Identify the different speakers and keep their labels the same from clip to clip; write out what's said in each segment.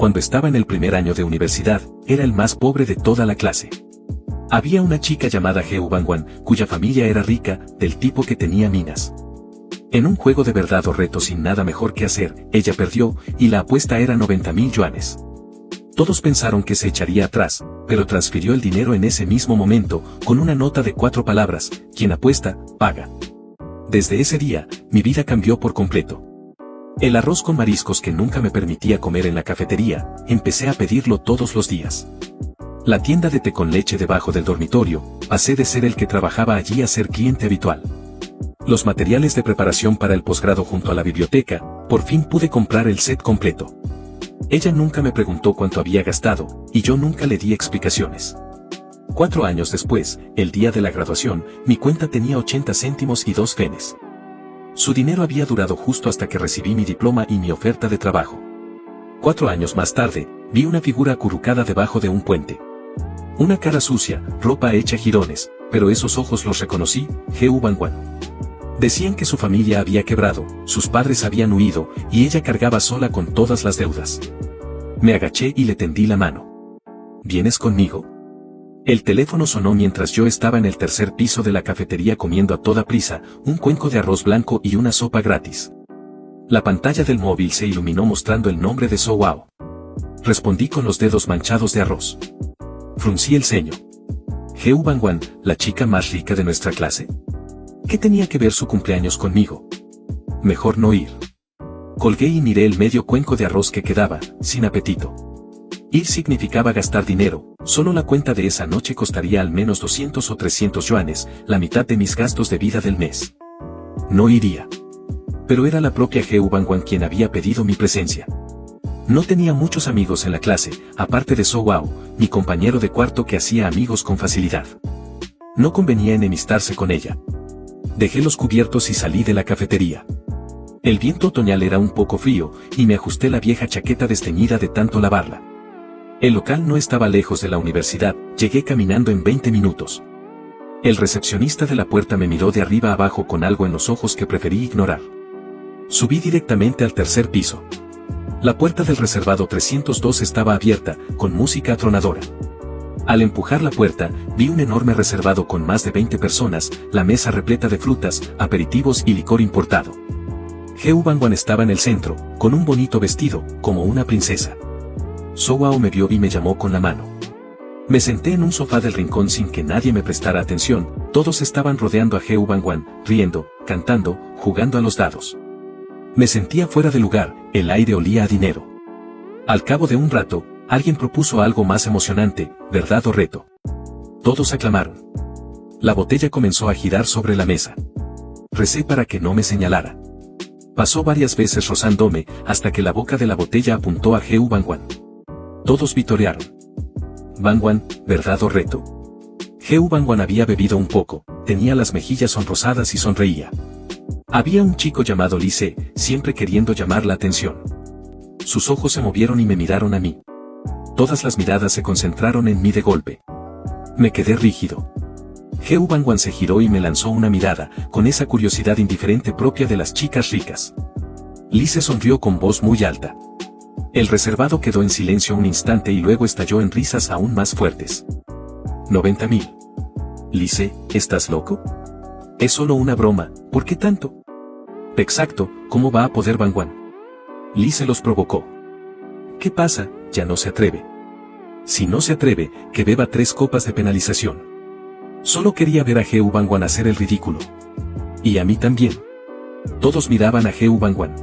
Speaker 1: Cuando estaba en el primer año de universidad, era el más pobre de toda la clase. Había una chica llamada Heo Bangwan, cuya familia era rica, del tipo que tenía minas. En un juego de verdad o reto sin nada mejor que hacer, ella perdió, y la apuesta era 90.000 yuanes. Todos pensaron que se echaría atrás, pero transfirió el dinero en ese mismo momento, con una nota de 4 palabras: quien apuesta, paga. Desde ese día, mi vida cambió por completo. El arroz con mariscos que nunca me permitía comer en la cafetería, empecé a pedirlo todos los días. La tienda de té con leche debajo del dormitorio, pasé de ser el que trabajaba allí a ser cliente habitual. Los materiales de preparación para el posgrado junto a la biblioteca, por fin pude comprar el set completo. Ella nunca me preguntó cuánto había gastado, y yo nunca le di explicaciones. 4 años después, el día de la graduación, mi cuenta tenía 80 céntimos y 2 fenes. Su dinero había durado justo hasta que recibí mi diploma y mi oferta de trabajo. 4 años más tarde, vi una figura acurrucada debajo de un puente. Una cara sucia, ropa hecha jirones, pero esos ojos los reconocí: Heo Bangwan. Decían que su familia había quebrado, sus padres habían huido, y ella cargaba sola con todas las deudas. Me agaché y le tendí la mano. ¿Vienes conmigo? El teléfono sonó mientras yo estaba en el tercer piso de la cafetería comiendo a toda prisa, un cuenco de arroz blanco y una sopa gratis. La pantalla del móvil se iluminó mostrando el nombre de So Wow. Respondí con los dedos manchados de arroz. Fruncí el ceño. Heo Bangwan, la chica más rica de nuestra clase. ¿Qué tenía que ver su cumpleaños conmigo? Mejor no ir. Colgué y miré el medio cuenco de arroz que quedaba, sin apetito. Ir significaba gastar dinero, solo la cuenta de esa noche costaría al menos 200 o 300 yuanes, la mitad de mis gastos de vida del mes. No iría. Pero era la propia Heo Bangwan quien había pedido mi presencia. No tenía muchos amigos en la clase, aparte de So Wow, mi compañero de cuarto que hacía amigos con facilidad. No convenía enemistarse con ella. Dejé los cubiertos y salí de la cafetería. El viento otoñal era un poco frío, y me ajusté la vieja chaqueta desteñida de tanto lavarla. El local no estaba lejos de la universidad, llegué caminando en 20 minutos. El recepcionista de la puerta me miró de arriba abajo con algo en los ojos que preferí ignorar. Subí directamente al tercer piso. La puerta del reservado 302 estaba abierta, con música atronadora. Al empujar la puerta, vi un enorme reservado con más de 20 personas, la mesa repleta de frutas, aperitivos y licor importado. Heo Bangwan estaba en el centro, con un bonito vestido, como una princesa. So Wow me vio y me llamó con la mano. Me senté en un sofá del rincón sin que nadie me prestara atención, todos estaban rodeando a Heo Bangwan, riendo, cantando, jugando a los dados. Me sentía fuera de lugar, el aire olía a dinero. Al cabo de un rato, alguien propuso algo más emocionante: verdad o reto. Todos aclamaron. La botella comenzó a girar sobre la mesa. Recé para que no me señalara. Pasó varias veces rozándome, hasta que la boca de la botella apuntó a Heo Bangwan. Todos vitorearon. Bangwan, ¿verdad o reto? Heo Bangwan había bebido un poco, tenía las mejillas sonrosadas y sonreía. Había un chico llamado Lise, siempre queriendo llamar la atención. Sus ojos se movieron y me miraron a mí. Todas las miradas se concentraron en mí de golpe. Me quedé rígido. Heo Bangwan se giró y me lanzó una mirada, con esa curiosidad indiferente propia de las chicas ricas. Lise sonrió con voz muy alta. El reservado quedó en silencio un instante y luego estalló en risas aún más fuertes. 90.000. Lise, ¿estás loco? Es solo una broma, ¿por qué tanto? Exacto, ¿cómo va a poder Bangwan? Lise los provocó. ¿Qué pasa? Ya no se atreve. Si no se atreve, que beba 3 copas de penalización. Solo quería ver a Heo Bangwan hacer el ridículo. Y a mí también. Todos miraban a Heo Bangwan.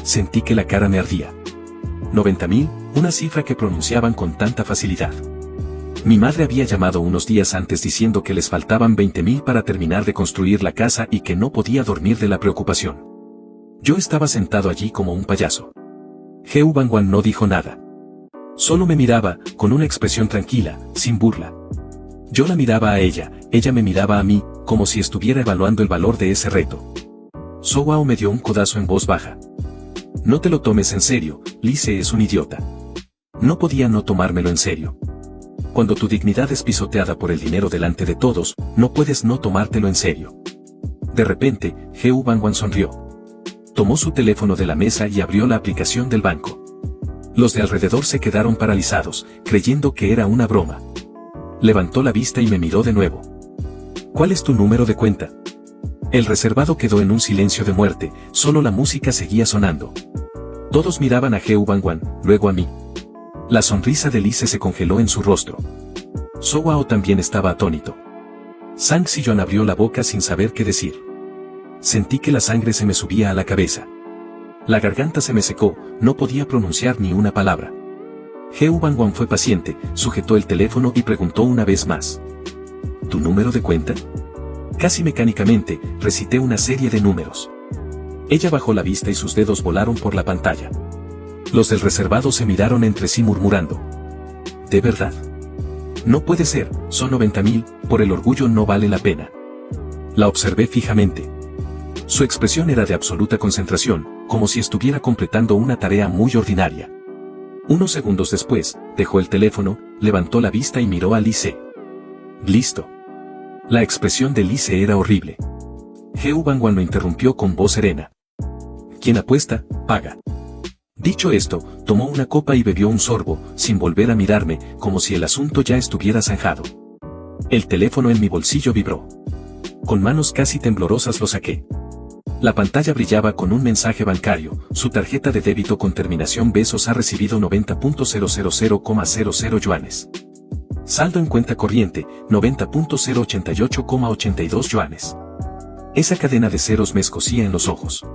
Speaker 1: Sentí que la cara me ardía. 90.000, una cifra que pronunciaban con tanta facilidad. Mi madre había llamado unos días antes diciendo que les faltaban 20.000 para terminar de construir la casa y que no podía dormir de la preocupación. Yo estaba sentado allí como un payaso. Heo Bangwan no dijo nada. Solo me miraba, con una expresión tranquila, sin burla. Yo la miraba a ella, ella me miraba a mí, como si estuviera evaluando el valor de ese reto. So Wow me dio un codazo en voz baja. No te lo tomes en serio, Lise es un idiota. No podía no tomármelo en serio. Cuando tu dignidad es pisoteada por el dinero delante de todos, no puedes no tomártelo en serio. De repente, Heo Bangwan sonrió. Tomó su teléfono de la mesa y abrió la aplicación del banco. Los de alrededor se quedaron paralizados, creyendo que era una broma. Levantó la vista y me miró de nuevo. ¿Cuál es tu número de cuenta? El reservado quedó en un silencio de muerte, solo la música seguía sonando. Todos miraban a Heo Bangwan, luego a mí. La sonrisa de Lise se congeló en su rostro. Sowao también estaba atónito. Sang Si-yeon abrió la boca sin saber qué decir. Sentí que la sangre se me subía a la cabeza. La garganta se me secó, no podía pronunciar ni una palabra. Heo Bangwan fue paciente, sujetó el teléfono y preguntó una vez más. ¿Tu número de cuenta? Casi mecánicamente, recité una serie de números. Ella bajó la vista y sus dedos volaron por la pantalla. Los del reservado se miraron entre sí murmurando. ¿De verdad? No puede ser, son 90.000, por el orgullo no vale la pena. La observé fijamente. Su expresión era de absoluta concentración, como si estuviera completando una tarea muy ordinaria. Unos segundos después, dejó el teléfono, levantó la vista y miró a Lise. Listo. La expresión de Lise era horrible. Heo Bangwan lo interrumpió con voz serena. Quien apuesta, paga. Dicho esto, tomó una copa y bebió un sorbo, sin volver a mirarme, como si el asunto ya estuviera zanjado. El teléfono en mi bolsillo vibró. Con manos casi temblorosas lo saqué. La pantalla brillaba con un mensaje bancario. Su tarjeta de débito con terminación Besos ha recibido 90.000,00 yuanes. Saldo en cuenta corriente, 90.088,82 yuanes. Esa cadena de ceros me escocía en los ojos.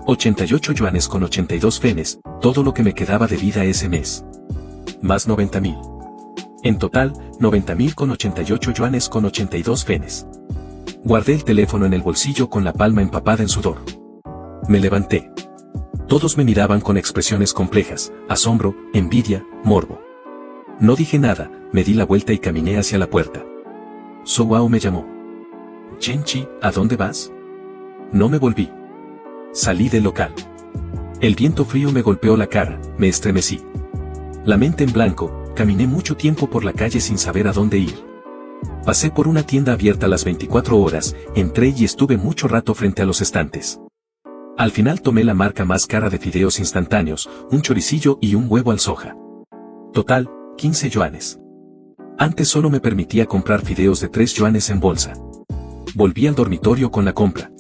Speaker 1: 88 yuanes con 82 fenes, todo lo que me quedaba de vida ese mes. Más 90.000. En total, 90.000 con 88 yuanes con 82 fenes. Guardé el teléfono en el bolsillo con la palma empapada en sudor. Me levanté. Todos me miraban con expresiones complejas, asombro, envidia, morbo. No dije nada, me di la vuelta y caminé hacia la puerta. Sowao me llamó. Chen-chi, ¿a dónde vas? No me volví. Salí del local. El viento frío me golpeó la cara, me estremecí. La mente en blanco, caminé mucho tiempo por la calle sin saber a dónde ir. Pasé por una tienda abierta las 24 horas, entré y estuve mucho rato frente a los estantes. Al final tomé la marca más cara de fideos instantáneos, un choricillo y un huevo al soja. Total, 15 yuanes. Antes solo me permitía comprar fideos de 3 yuanes en bolsa. Volví al dormitorio con la compra.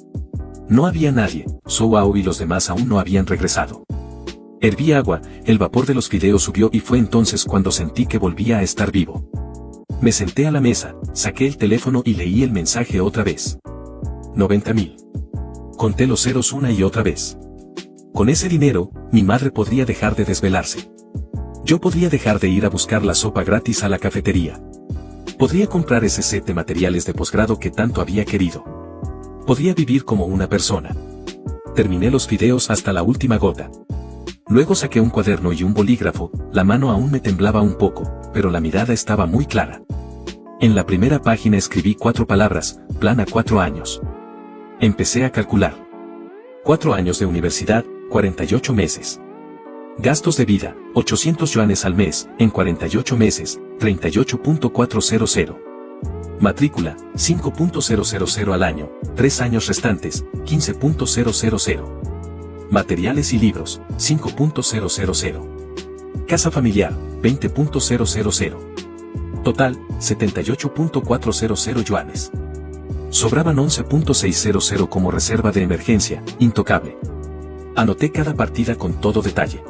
Speaker 1: No había nadie, Sowao y los demás aún no habían regresado. Herví agua, el vapor de los fideos subió y fue entonces cuando sentí que volvía a estar vivo. Me senté a la mesa, saqué el teléfono y leí el mensaje otra vez. 90.000. Conté los ceros una y otra vez. Con ese dinero, mi madre podría dejar de desvelarse. Yo podría dejar de ir a buscar la sopa gratis a la cafetería. Podría comprar ese set de materiales de posgrado que tanto había querido. Podría vivir como una persona. Terminé los fideos hasta la última gota. Luego saqué un cuaderno y un bolígrafo, la mano aún me temblaba un poco, pero la mirada estaba muy clara. En la primera página escribí 4 palabras, plan a 4 años. Empecé a calcular. 4 años de universidad, 48 meses. Gastos de vida, 800 yuanes al mes, en 48 meses, 38.400. Matrícula, 5.000 al año, 3 años restantes, 15.000. Materiales y libros, 5.000. Casa familiar, 20.000. Total, 78.400 yuanes. Sobraban 11.600 como reserva de emergencia, intocable. Anoté cada partida con todo detalle.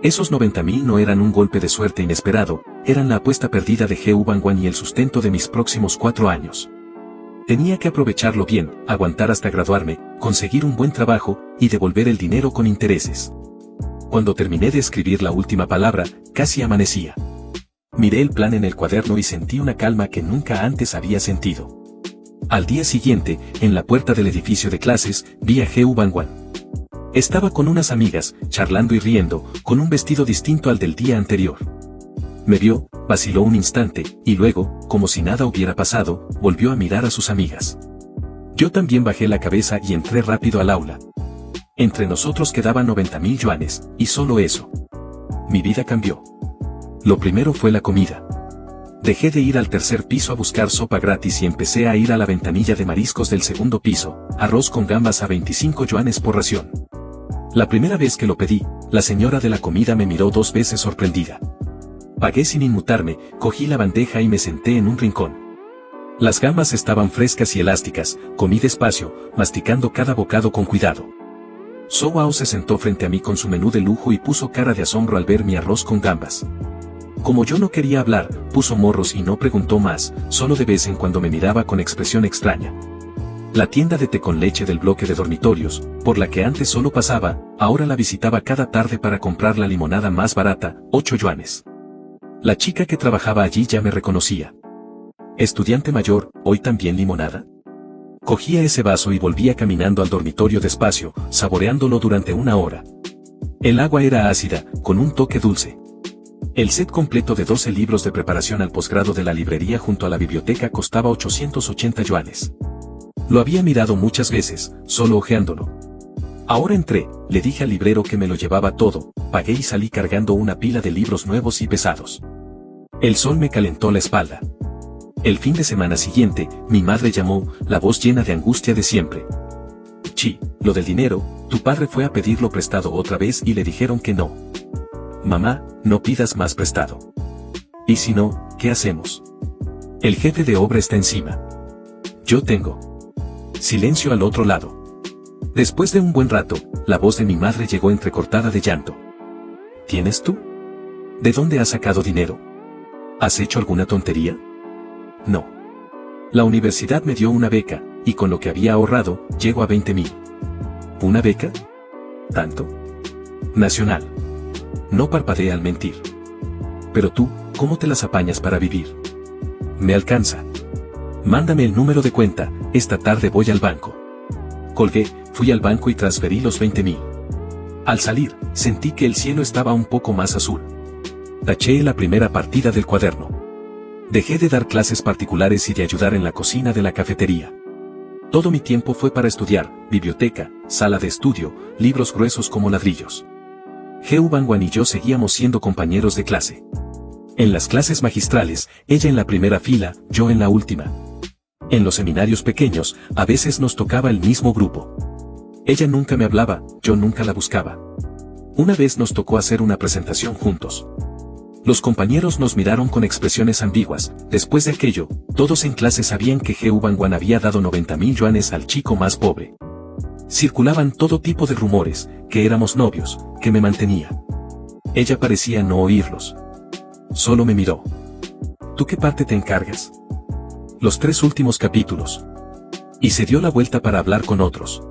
Speaker 1: Esos 90.000 no eran un golpe de suerte inesperado, eran la apuesta perdida de Heo Bangwan y el sustento de mis próximos 4 años. Tenía que aprovecharlo bien, aguantar hasta graduarme, conseguir un buen trabajo, y devolver el dinero con intereses. Cuando terminé de escribir la última palabra, casi amanecía. Miré el plan en el cuaderno y sentí una calma que nunca antes había sentido. Al día siguiente, en la puerta del edificio de clases, vi a Heo Bangwan. Estaba con unas amigas, charlando y riendo, con un vestido distinto al del día anterior. Me vio, vaciló un instante, y luego, como si nada hubiera pasado, volvió a mirar a sus amigas. Yo también bajé la cabeza y entré rápido al aula. Entre nosotros quedaban 90.000 yuanes, y solo eso. Mi vida cambió. Lo primero fue la comida. Dejé de ir al tercer piso a buscar sopa gratis y empecé a ir a la ventanilla de mariscos del segundo piso, arroz con gambas a 25 yuanes por ración. La primera vez que lo pedí, la señora de la comida me miró 2 veces sorprendida. Pagué sin inmutarme, cogí la bandeja y me senté en un rincón. Las gambas estaban frescas y elásticas, comí despacio, masticando cada bocado con cuidado. Soao se sentó frente a mí con su menú de lujo y puso cara de asombro al ver mi arroz con gambas. Como yo no quería hablar, puso morros y no preguntó más, solo de vez en cuando me miraba con expresión extraña. La tienda de té con leche del bloque de dormitorios, por la que antes solo pasaba, ahora la visitaba cada tarde para comprar la limonada más barata, 8 yuanes. La chica que trabajaba allí ya me reconocía. Estudiante mayor, ¿hoy también limonada? Cogía ese vaso y volvía caminando al dormitorio despacio, saboreándolo durante 1 hora. El agua era ácida, con un toque dulce. El set completo de 12 libros de preparación al posgrado de la librería junto a la biblioteca costaba 880 yuanes. Lo había mirado muchas veces, solo hojeándolo. Ahora entré, le dije al librero que me lo llevaba todo, pagué y salí cargando una pila de libros nuevos y pesados. El sol me calentó la espalda. El fin de semana siguiente, mi madre llamó, la voz llena de angustia de siempre. Chi, lo del dinero, tu padre fue a pedirlo prestado otra vez y le dijeron que no. Mamá, no pidas más prestado. Y si no, ¿qué hacemos? El jefe de obra está encima. Yo tengo. Silencio al otro lado. Después de un buen rato, la voz de mi madre llegó entrecortada de llanto. ¿Tienes tú? ¿De dónde has sacado dinero? ¿Has hecho alguna tontería? No. La universidad me dio una beca, y con lo que había ahorrado, llego a 20.000. ¿Una beca? ¿Tanto? Nacional. No parpadeé al mentir. Pero tú, ¿cómo te las apañas para vivir? Me alcanza. Mándame el número de cuenta, esta tarde voy al banco. Colgué, fui al banco y transferí los 20.000. Al salir, sentí que el cielo estaba un poco más azul. Taché la primera partida del cuaderno. Dejé de dar clases particulares y de ayudar en la cocina de la cafetería. Todo mi tiempo fue para estudiar, biblioteca, sala de estudio, libros gruesos como ladrillos. Heu Bangwan y yo seguíamos siendo compañeros de clase. En las clases magistrales, ella en la primera fila, yo en la última. En los seminarios pequeños, a veces nos tocaba el mismo grupo. Ella nunca me hablaba, yo nunca la buscaba. Una vez nos tocó hacer una presentación juntos. Los compañeros nos miraron con expresiones ambiguas. Después de aquello, todos en clase sabían que Heu Bangwan había dado 90.000 yuanes al chico más pobre. Circulaban todo tipo de rumores, que éramos novios, que me mantenía. Ella parecía no oírlos. Solo me miró. ¿Tú qué parte te encargas? Los 3 últimos capítulos. Y se dio la vuelta para hablar con otros.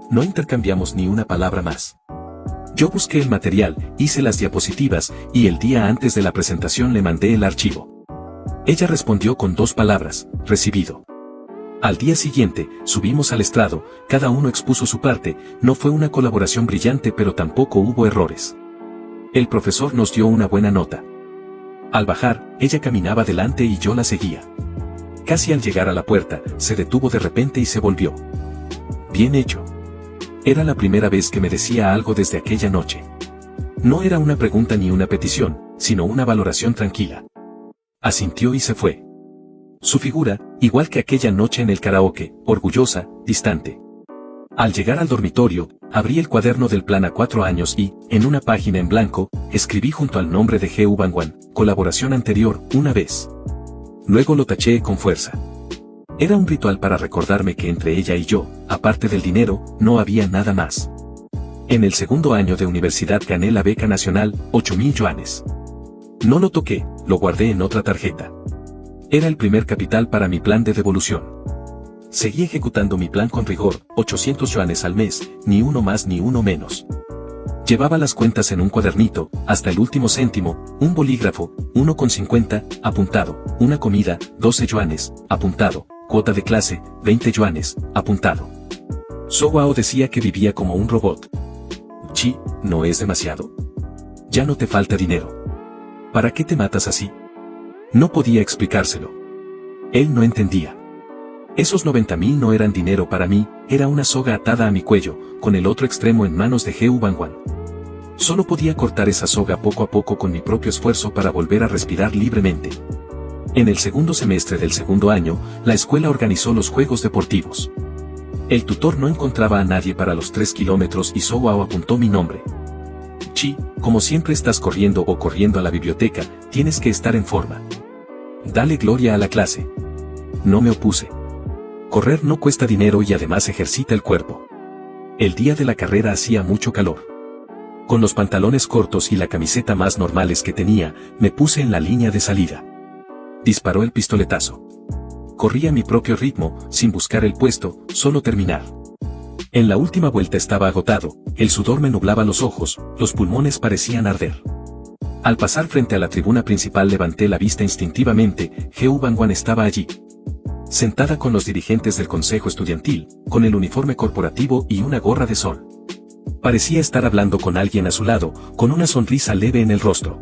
Speaker 1: No intercambiamos ni una palabra más. Yo busqué el material, hice las diapositivas, y el día antes de la presentación le mandé el archivo. Ella respondió con 2 palabras, recibido. Al día siguiente, subimos al estrado, cada uno expuso su parte, no fue una colaboración brillante pero tampoco hubo errores. El profesor nos dio una buena nota. Al bajar, ella caminaba delante y yo la seguía. Casi al llegar a la puerta, se detuvo de repente y se volvió. Bien hecho. Era la primera vez que me decía algo desde aquella noche. No era una pregunta ni una petición, sino una valoración tranquila. Asintió y se fue. Su figura, igual que aquella noche en el karaoke, orgullosa, distante. Al llegar al dormitorio, abrí el cuaderno del plan a 4 años y, en una página en blanco, escribí junto al nombre de Heu Bangwan, colaboración anterior, una vez. Luego lo taché con fuerza. Era un ritual para recordarme que entre ella y yo, aparte del dinero, no había nada más. En el segundo año de universidad gané la beca nacional, 8.000 yuanes. No lo toqué, lo guardé en otra tarjeta. Era el primer capital para mi plan de devolución. Seguí ejecutando mi plan con rigor, 800 yuanes al mes, ni uno más ni uno menos. Llevaba las cuentas en un cuadernito, hasta el último céntimo, un bolígrafo, 1,50, apuntado, una comida, 12 yuanes, apuntado, cuota de clase, 20 yuanes, apuntado. Soao decía que vivía como un robot. Chi, ¿no es demasiado? Ya no te falta dinero. ¿Para qué te matas así? No podía explicárselo. Él no entendía. Esos 90.000 no eran dinero para mí, era una soga atada a mi cuello, con el otro extremo en manos de Heu Bangwan. Solo podía cortar esa soga poco a poco con mi propio esfuerzo para volver a respirar libremente. En el segundo semestre del segundo año, la escuela organizó los juegos deportivos. El tutor no encontraba a nadie para los 3 kilómetros y Soao apuntó mi nombre. Chi, como siempre estás corriendo o corriendo a la biblioteca, tienes que estar en forma. Dale gloria a la clase. No me opuse. Correr no cuesta dinero y además ejercita el cuerpo. El día de la carrera hacía mucho calor. Con los pantalones cortos y la camiseta más normales que tenía, me puse en la línea de salida. Disparó el pistoletazo. Corrí a mi propio ritmo, sin buscar el puesto, solo terminar. En la última vuelta estaba agotado, el sudor me nublaba los ojos, los pulmones parecían arder. Al pasar frente a la tribuna principal levanté la vista instintivamente, Heu Bangwan estaba allí. Sentada con los dirigentes del consejo estudiantil, con el uniforme corporativo y una gorra de sol. Parecía estar hablando con alguien a su lado, con una sonrisa leve en el rostro.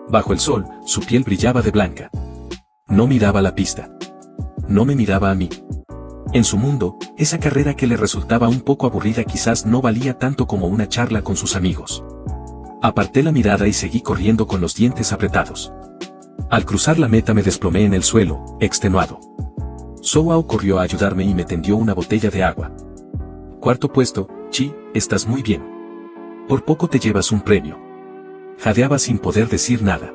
Speaker 1: Bajo el sol, su piel brillaba de blanca. No miraba la pista. No me miraba a mí. En su mundo, esa carrera que le resultaba un poco aburrida quizás no valía tanto como una charla con sus amigos. Aparté la mirada y seguí corriendo con los dientes apretados. Al cruzar la meta me desplomé en el suelo, extenuado. Soao corrió a ayudarme y me tendió una botella de agua. Cuarto puesto, Chi, estás muy bien. Por poco te llevas un premio. Jadeaba sin poder decir nada.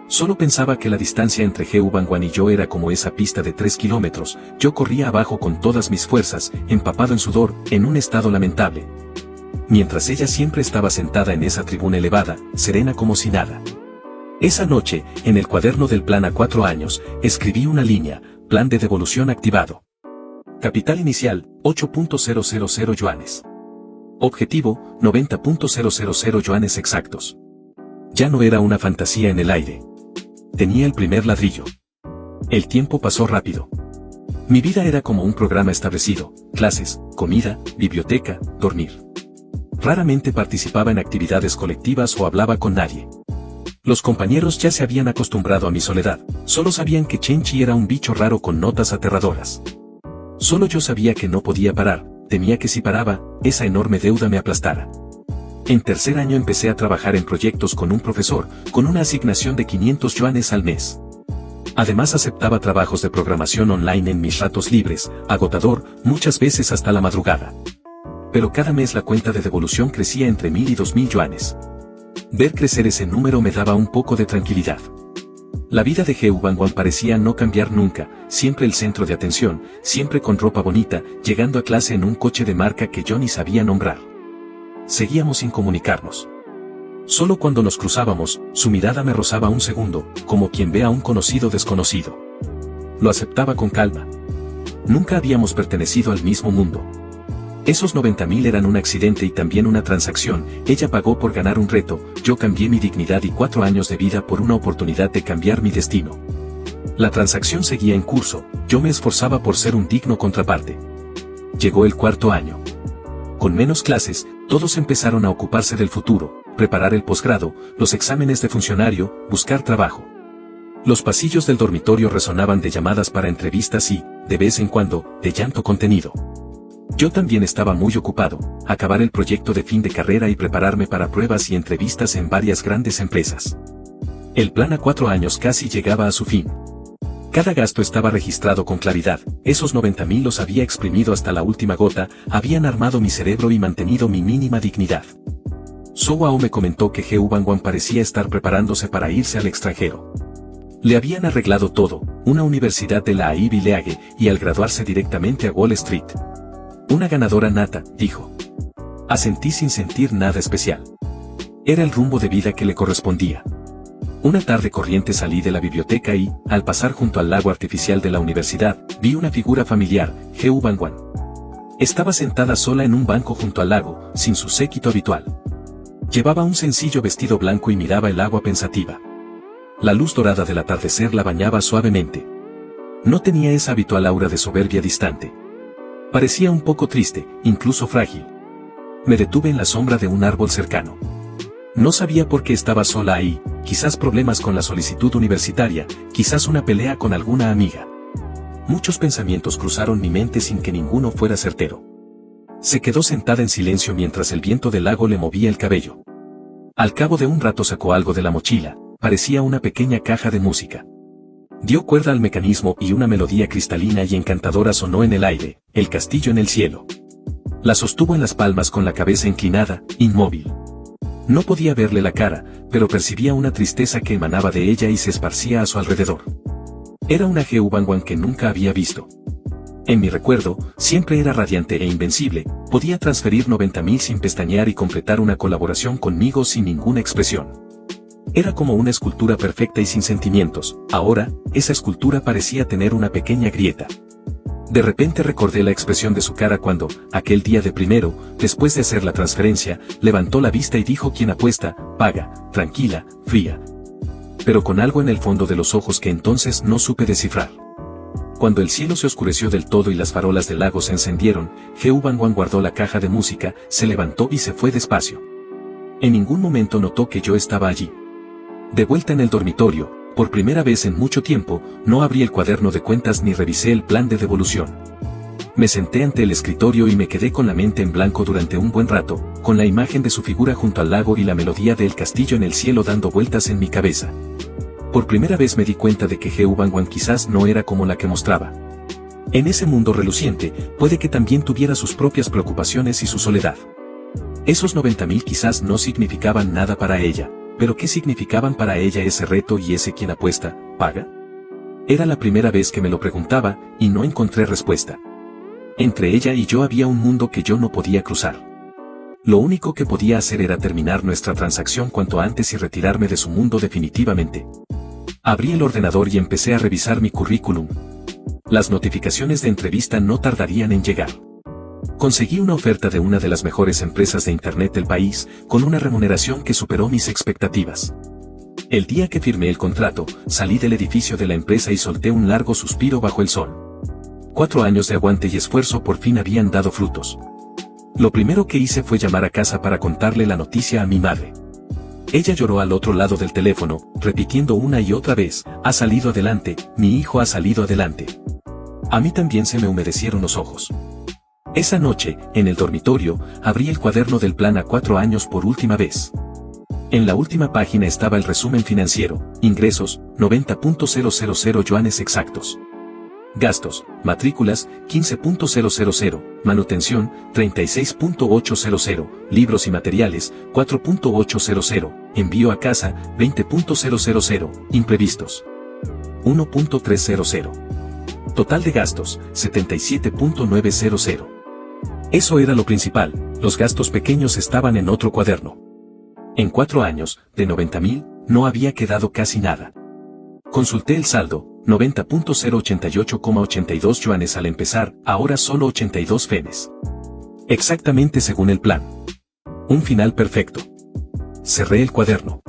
Speaker 1: Solo pensaba que la distancia entre Heu Bangwan y yo era como esa pista de 3 kilómetros, yo corría abajo con todas mis fuerzas, empapado en sudor, en un estado lamentable. Mientras ella siempre estaba sentada en esa tribuna elevada, serena como si nada. Esa noche, en el cuaderno del plan a 4 años, escribí una línea, plan de devolución activado. Capital inicial, 8.000 yuanes. Objetivo, 90.000 yuanes exactos. Ya no era una fantasía en el aire. Tenía el primer ladrillo. El tiempo pasó rápido. Mi vida era como un programa establecido, clases, comida, biblioteca, dormir. Raramente participaba en actividades colectivas o hablaba con nadie. Los compañeros ya se habían acostumbrado a mi soledad, solo sabían que Chen Chi era un bicho raro con notas aterradoras. Solo yo sabía que no podía parar, temía que si paraba, esa enorme deuda me aplastara. En tercer año empecé a trabajar en proyectos con un profesor, con una asignación de 500 yuanes al mes. Además aceptaba trabajos de programación online en mis ratos libres, agotador, muchas veces hasta la madrugada. Pero cada mes la cuenta de devolución crecía entre 1.000 y 2.000 yuanes. Ver crecer ese número me daba un poco de tranquilidad. La vida de Heu Bangwan parecía no cambiar nunca, siempre el centro de atención, siempre con ropa bonita, llegando a clase en un coche de marca que yo ni sabía nombrar. Seguíamos sin comunicarnos. Solo cuando nos cruzábamos, su mirada me rozaba un segundo, como quien ve a un conocido desconocido. Lo aceptaba con calma. Nunca habíamos pertenecido al mismo mundo. Esos 90.000 eran un accidente y también una transacción, ella pagó por ganar un reto, yo cambié mi dignidad y 4 años de vida por una oportunidad de cambiar mi destino. La transacción seguía en curso, yo me esforzaba por ser un digno contraparte. Llegó el 4.º año. Con menos clases, todos empezaron a ocuparse del futuro, preparar el posgrado, los exámenes de funcionario, buscar trabajo. Los pasillos del dormitorio resonaban de llamadas para entrevistas y, de vez en cuando, de llanto contenido. Yo también estaba muy ocupado, acabar el proyecto de fin de carrera y prepararme para pruebas y entrevistas en varias grandes empresas. El plan a 4 años casi llegaba a su fin. Cada gasto estaba registrado con claridad, esos 90.000 los había exprimido hasta la última gota, habían armado mi cerebro y mantenido mi mínima dignidad. Soao me comentó que Heu Bangwan parecía estar preparándose para irse al extranjero. Le habían arreglado todo, una universidad de la Ivy League, y al graduarse directamente a Wall Street. Una ganadora nata, dijo. Asentí sin sentir nada especial. Era el rumbo de vida que le correspondía. Una tarde corriente salí de la biblioteca y, al pasar junto al lago artificial de la universidad, vi una figura familiar, Heu Bangwan. Estaba sentada sola en un banco junto al lago, sin su séquito habitual. Llevaba un sencillo vestido blanco y miraba el agua pensativa. La luz dorada del atardecer la bañaba suavemente. No tenía esa habitual aura de soberbia distante. Parecía un poco triste, incluso frágil. Me detuve en la sombra de un árbol cercano. No sabía por qué estaba sola ahí, quizás problemas con la solicitud universitaria, quizás una pelea con alguna amiga. Muchos pensamientos cruzaron mi mente sin que ninguno fuera certero. Se quedó sentada en silencio mientras el viento del lago le movía el cabello. Al cabo de un rato sacó algo de la mochila, parecía una pequeña caja de música. Dio cuerda al mecanismo y una melodía cristalina y encantadora sonó en el aire, el castillo en el cielo. La sostuvo en las palmas con la cabeza inclinada, inmóvil. No podía verle la cara, pero percibía una tristeza que emanaba de ella y se esparcía a su alrededor. Era una Ge Ubanguan que nunca había visto. En mi recuerdo, siempre era radiante e invencible, podía transferir 90.000 sin pestañear y completar una colaboración conmigo sin ninguna expresión. Era como una escultura perfecta y sin sentimientos. Ahora, esa escultura parecía tener una pequeña grieta. De repente recordé la expresión de su cara cuando, aquel día de primero, después de hacer la transferencia, levantó la vista y dijo: quien apuesta, paga, tranquila, fría. Pero con algo en el fondo de los ojos que entonces no supe descifrar. Cuando el cielo se oscureció del todo y las farolas del lago se encendieron, Ge Ubanguan guardó la caja de música, se levantó y se fue despacio. En ningún momento notó que yo estaba allí. De vuelta en el dormitorio, por primera vez en mucho tiempo, no abrí el cuaderno de cuentas ni revisé el plan de devolución. Me senté ante el escritorio y me quedé con la mente en blanco durante un buen rato, con la imagen de su figura junto al lago y la melodía del castillo en el cielo dando vueltas en mi cabeza. Por primera vez me di cuenta de que Ge Ubanguan quizás no era como la que mostraba. En ese mundo reluciente, puede que también tuviera sus propias preocupaciones y su soledad. Esos 90.000 quizás no significaban nada para ella, pero ¿qué significaban para ella ese reto y ese quien apuesta, paga? Era la primera vez que me lo preguntaba, y no encontré respuesta. Entre ella y yo había un mundo que yo no podía cruzar. Lo único que podía hacer era terminar nuestra transacción cuanto antes y retirarme de su mundo definitivamente. Abrí el ordenador y empecé a revisar mi currículum. Las notificaciones de entrevista no tardarían en llegar. Conseguí una oferta de una de las mejores empresas de Internet del país, con una remuneración que superó mis expectativas. El día que firmé el contrato, salí del edificio de la empresa y solté un largo suspiro bajo el sol. 4 años de aguante y esfuerzo por fin habían dado frutos. Lo primero que hice fue llamar a casa para contarle la noticia a mi madre. Ella lloró al otro lado del teléfono, repitiendo una y otra vez: ha salido adelante, mi hijo ha salido adelante. A mí también se me humedecieron los ojos. Esa noche, en el dormitorio, abrí el cuaderno del plan a 4 años por última vez. En la última página estaba el resumen financiero: ingresos, 90.000 yuanes exactos. Gastos, matrículas, 15.000, manutención, 36.800, libros y materiales, 4.800, envío a casa, 20.000, imprevistos, 1.300. Total de gastos, 77.900. Eso era lo principal, los gastos pequeños estaban en otro cuaderno. En 4 años, de 90.000, no había quedado casi nada. Consulté el saldo: 90.088,82 yuanes al empezar, ahora solo 82 fenes. Exactamente según el plan. Un final perfecto. Cerré el cuaderno.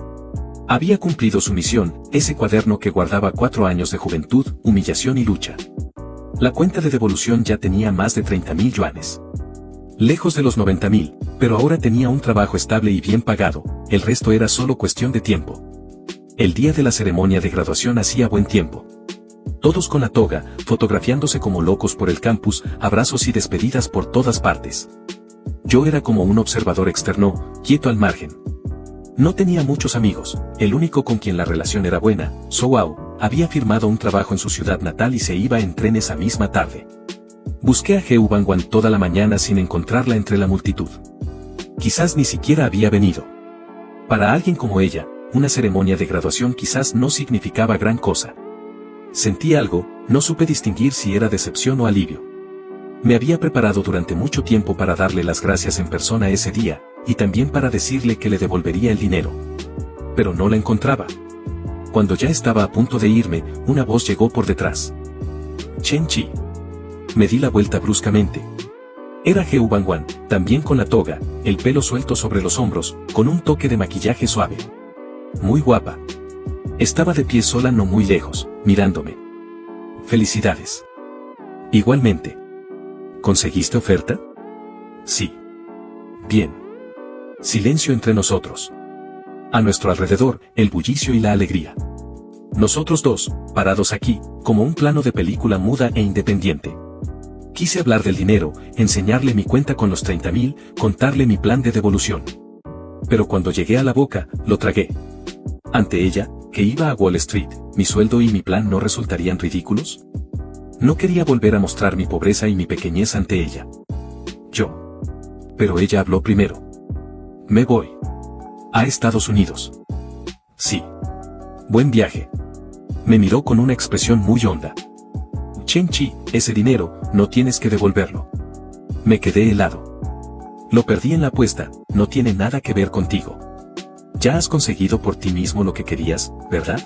Speaker 1: Había cumplido su misión, ese cuaderno que guardaba 4 años de juventud, humillación y lucha. La cuenta de devolución ya tenía más de 30.000 yuanes. Lejos de los 90.000, pero ahora tenía un trabajo estable y bien pagado, el resto era solo cuestión de tiempo. El día de la ceremonia de graduación hacía buen tiempo. Todos con la toga, fotografiándose como locos por el campus, abrazos y despedidas por todas partes. Yo era como un observador externo, quieto al margen. No tenía muchos amigos, el único con quien la relación era buena, Souao, había firmado un trabajo en su ciudad natal y se iba en tren esa misma tarde. Busqué a Ge Ubanguan toda la mañana sin encontrarla entre la multitud. Quizás ni siquiera había venido. Para alguien como ella, una ceremonia de graduación quizás no significaba gran cosa. Sentí algo, no supe distinguir si era decepción o alivio. Me había preparado durante mucho tiempo para darle las gracias en persona ese día, y también para decirle que le devolvería el dinero. Pero no la encontraba. Cuando ya estaba a punto de irme, una voz llegó por detrás. Chen Chi. Me di la vuelta bruscamente. Era Ge Ubanguan, también con la toga, el pelo suelto sobre los hombros, con un toque de maquillaje suave. Muy guapa. Estaba de pie sola no muy lejos, mirándome. Felicidades. Igualmente. ¿Conseguiste oferta? Sí. Bien. Silencio entre nosotros. A nuestro alrededor, el bullicio y la alegría. Nosotros dos, parados aquí, como un plano de película muda e independiente. Quise hablar del dinero, enseñarle mi cuenta con los 30.000, contarle mi plan de devolución. Pero cuando llegué a la boca, lo tragué. Ante ella, que iba a Wall Street, ¿mi sueldo y mi plan no resultarían ridículos? No quería volver a mostrar mi pobreza y mi pequeñez ante ella. Yo. Pero ella habló primero. Me voy. A Estados Unidos. Sí. Buen viaje. Me miró con una expresión muy honda. Chen-Chi, ese dinero, no tienes que devolverlo. Me quedé helado. Lo perdí en la apuesta, no tiene nada que ver contigo. Ya has conseguido por ti mismo lo que querías, ¿verdad?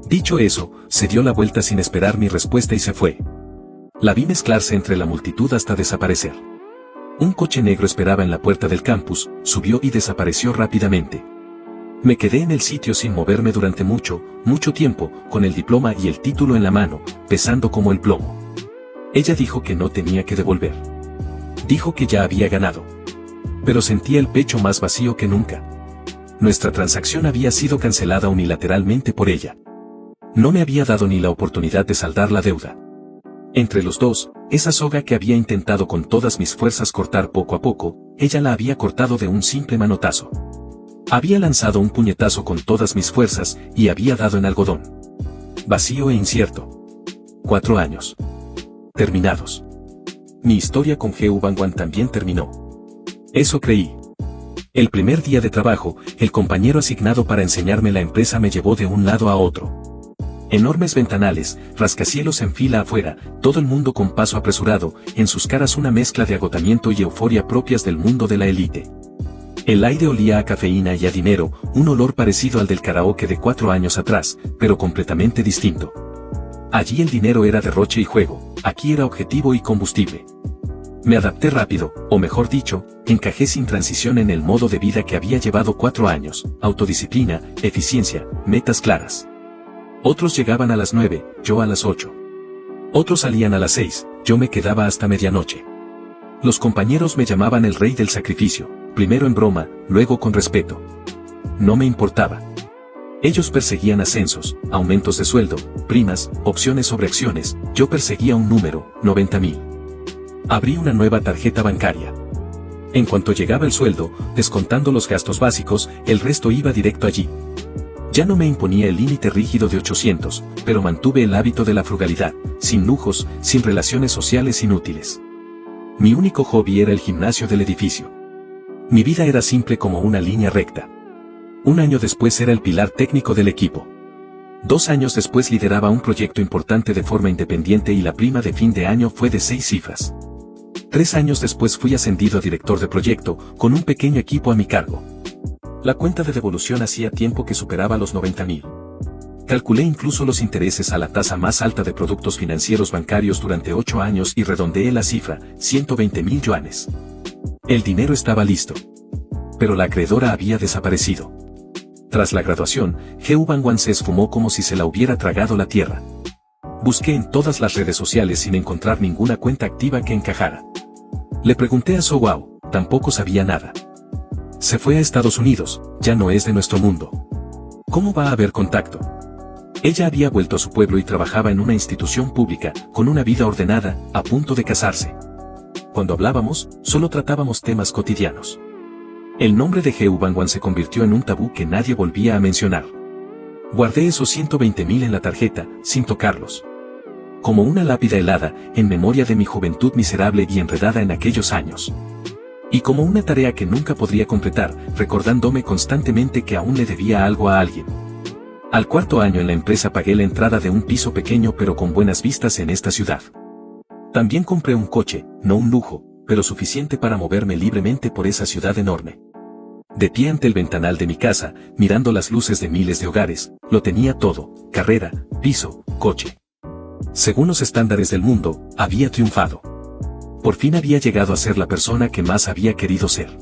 Speaker 1: Dicho eso, se dio la vuelta sin esperar mi respuesta y se fue. La vi mezclarse entre la multitud hasta desaparecer. Un coche negro esperaba en la puerta del campus, subió y desapareció rápidamente. Me quedé en el sitio sin moverme durante mucho tiempo, con el diploma y el título en la mano, pesando como el plomo. Ella dijo que no tenía que devolver. Dijo que ya había ganado. Pero sentía el pecho más vacío que nunca. Nuestra transacción había sido cancelada unilateralmente por ella. No me había dado ni la oportunidad de saldar la deuda. Entre los dos, esa soga que había intentado con todas mis fuerzas cortar poco a poco, ella la había cortado de un simple manotazo. Había lanzado un puñetazo con todas mis fuerzas y había dado en algodón. Vacío e incierto. 4 años. Terminados. Mi historia con Heu Bangwan también terminó. Eso creí. El primer día de trabajo, el compañero asignado para enseñarme la empresa me llevó de un lado a otro. Enormes ventanales, rascacielos en fila afuera, todo el mundo con paso apresurado, en sus caras una mezcla de agotamiento y euforia propias del mundo de la élite. El aire olía a cafeína y a dinero, un olor parecido al del karaoke de 4 años atrás, pero completamente distinto. Allí el dinero era derroche y juego, aquí era objetivo y combustible. Me adapté rápido, o mejor dicho, encajé sin transición en el modo de vida que había llevado 4 años, autodisciplina, eficiencia, metas claras. Otros llegaban a las 9, yo a las 8. Otros salían a las 6, yo me quedaba hasta medianoche. Los compañeros me llamaban el rey del sacrificio, primero en broma, luego con respeto. No me importaba. Ellos perseguían ascensos, aumentos de sueldo, primas, opciones sobre acciones, yo perseguía un número, 90.000. Abrí una nueva tarjeta bancaria. En cuanto llegaba el sueldo, descontando los gastos básicos, el resto iba directo allí. Ya no me imponía el límite rígido de 800, pero mantuve el hábito de la frugalidad, sin lujos, sin relaciones sociales inútiles. Mi único hobby era el gimnasio del edificio. Mi vida era simple como una línea recta. 1 año después era el pilar técnico del equipo. 2 años después lideraba un proyecto importante de forma independiente y la prima de fin de año fue de 6 cifras. 3 años después fui ascendido a director de proyecto, con un pequeño equipo a mi cargo. La cuenta de devolución hacía tiempo que superaba los 90.000. Calculé incluso los intereses a la tasa más alta de productos financieros bancarios durante 8 años y redondeé la cifra, 120.000 yuanes. El dinero estaba listo. Pero la acreedora había desaparecido. Tras la graduación, Heu Bangwan se esfumó como si se la hubiera tragado la tierra. Busqué en todas las redes sociales sin encontrar ninguna cuenta activa que encajara. Le pregunté a So Wow, tampoco sabía nada. Se fue a Estados Unidos, ya no es de nuestro mundo. ¿Cómo va a haber contacto? Ella había vuelto a su pueblo y trabajaba en una institución pública, con una vida ordenada, a punto de casarse. Cuando hablábamos, solo tratábamos temas cotidianos. El nombre de Heu Bangwan se convirtió en un tabú que nadie volvía a mencionar. Guardé esos 120.000 en la tarjeta, sin tocarlos. Como una lápida helada, en memoria de mi juventud miserable y enredada en aquellos años. Y como una tarea que nunca podría completar, recordándome constantemente que aún le debía algo a alguien. Al 4º año en la empresa pagué la entrada de un piso pequeño pero con buenas vistas en esta ciudad. También compré un coche, no un lujo, pero suficiente para moverme libremente por esa ciudad enorme. De pie ante el ventanal de mi casa, mirando las luces de miles de hogares, lo tenía todo, carrera, piso, coche. Según los estándares del mundo, había triunfado. Por fin había llegado a ser la persona que más había querido ser.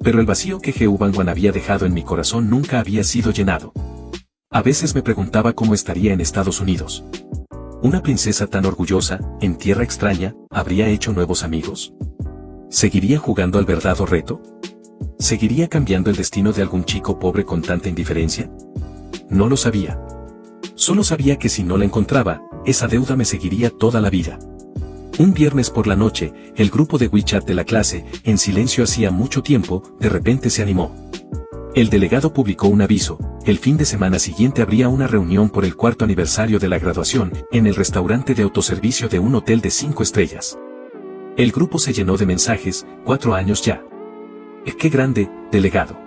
Speaker 1: Pero el vacío que Heu Bangwan había dejado en mi corazón nunca había sido llenado. A veces me preguntaba cómo estaría en Estados Unidos. Una princesa tan orgullosa, en tierra extraña, ¿habría hecho nuevos amigos? ¿Seguiría jugando al verdadero reto? ¿Seguiría cambiando el destino de algún chico pobre con tanta indiferencia? No lo sabía. Solo sabía que si no la encontraba, esa deuda me seguiría toda la vida. Un viernes por la noche, el grupo de WeChat de la clase, en silencio hacía mucho tiempo, de repente se animó. El delegado publicó un aviso: el fin de semana siguiente habría una reunión por el 4º aniversario de la graduación, en el restaurante de autoservicio de un hotel de 5 estrellas. El grupo se llenó de mensajes: 4 años ya. ¡Qué grande, delegado!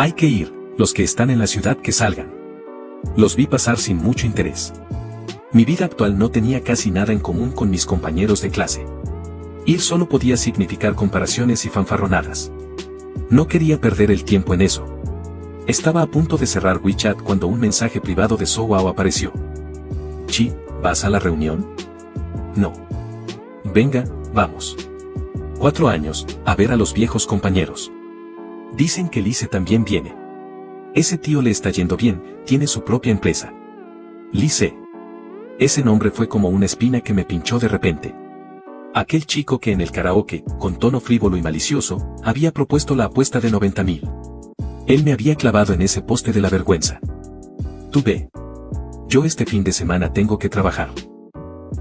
Speaker 1: Hay que ir, los que están en la ciudad que salgan. Los vi pasar sin mucho interés. Mi vida actual no tenía casi nada en común con mis compañeros de clase. Ir solo podía significar comparaciones y fanfarronadas. No quería perder el tiempo en eso. Estaba a punto de cerrar WeChat cuando un mensaje privado de Sowao apareció. Chi, ¿vas a la reunión? No. Venga, vamos. 4 años, a ver a los viejos compañeros. Dicen que Lise también viene. Ese tío le está yendo bien, tiene su propia empresa. Lise. Ese nombre fue como una espina que me pinchó de repente. Aquel chico que en el karaoke, con tono frívolo y malicioso, había propuesto la apuesta de 90.000. Él me había clavado en ese poste de la vergüenza. Tú ve. Yo este fin de semana tengo que trabajar.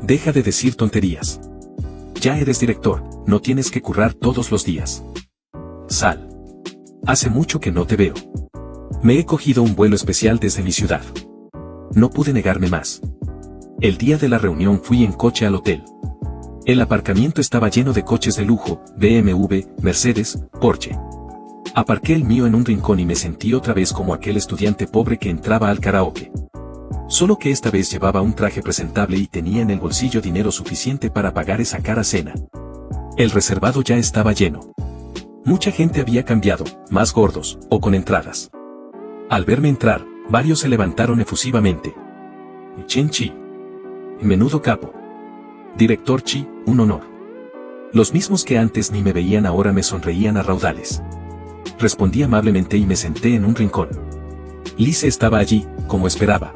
Speaker 1: Deja de decir tonterías. Ya eres director, no tienes que currar todos los días. Sal. Hace mucho que no te veo. Me he cogido un vuelo especial desde mi ciudad. No pude negarme más. El día de la reunión fui en coche al hotel. El aparcamiento estaba lleno de coches de lujo, BMW, Mercedes, Porsche. Aparqué el mío en un rincón y me sentí otra vez como aquel estudiante pobre que entraba al karaoke. Solo que esta vez llevaba un traje presentable y tenía en el bolsillo dinero suficiente para pagar esa cara cena. El reservado ya estaba lleno. Mucha gente había cambiado, más gordos, o con entradas. Al verme entrar, varios se levantaron efusivamente. Chen Chi. Menudo capo. Director Chi, un honor. Los mismos que antes ni me veían ahora me sonreían a raudales. Respondí amablemente y me senté en un rincón. Lise estaba allí, como esperaba.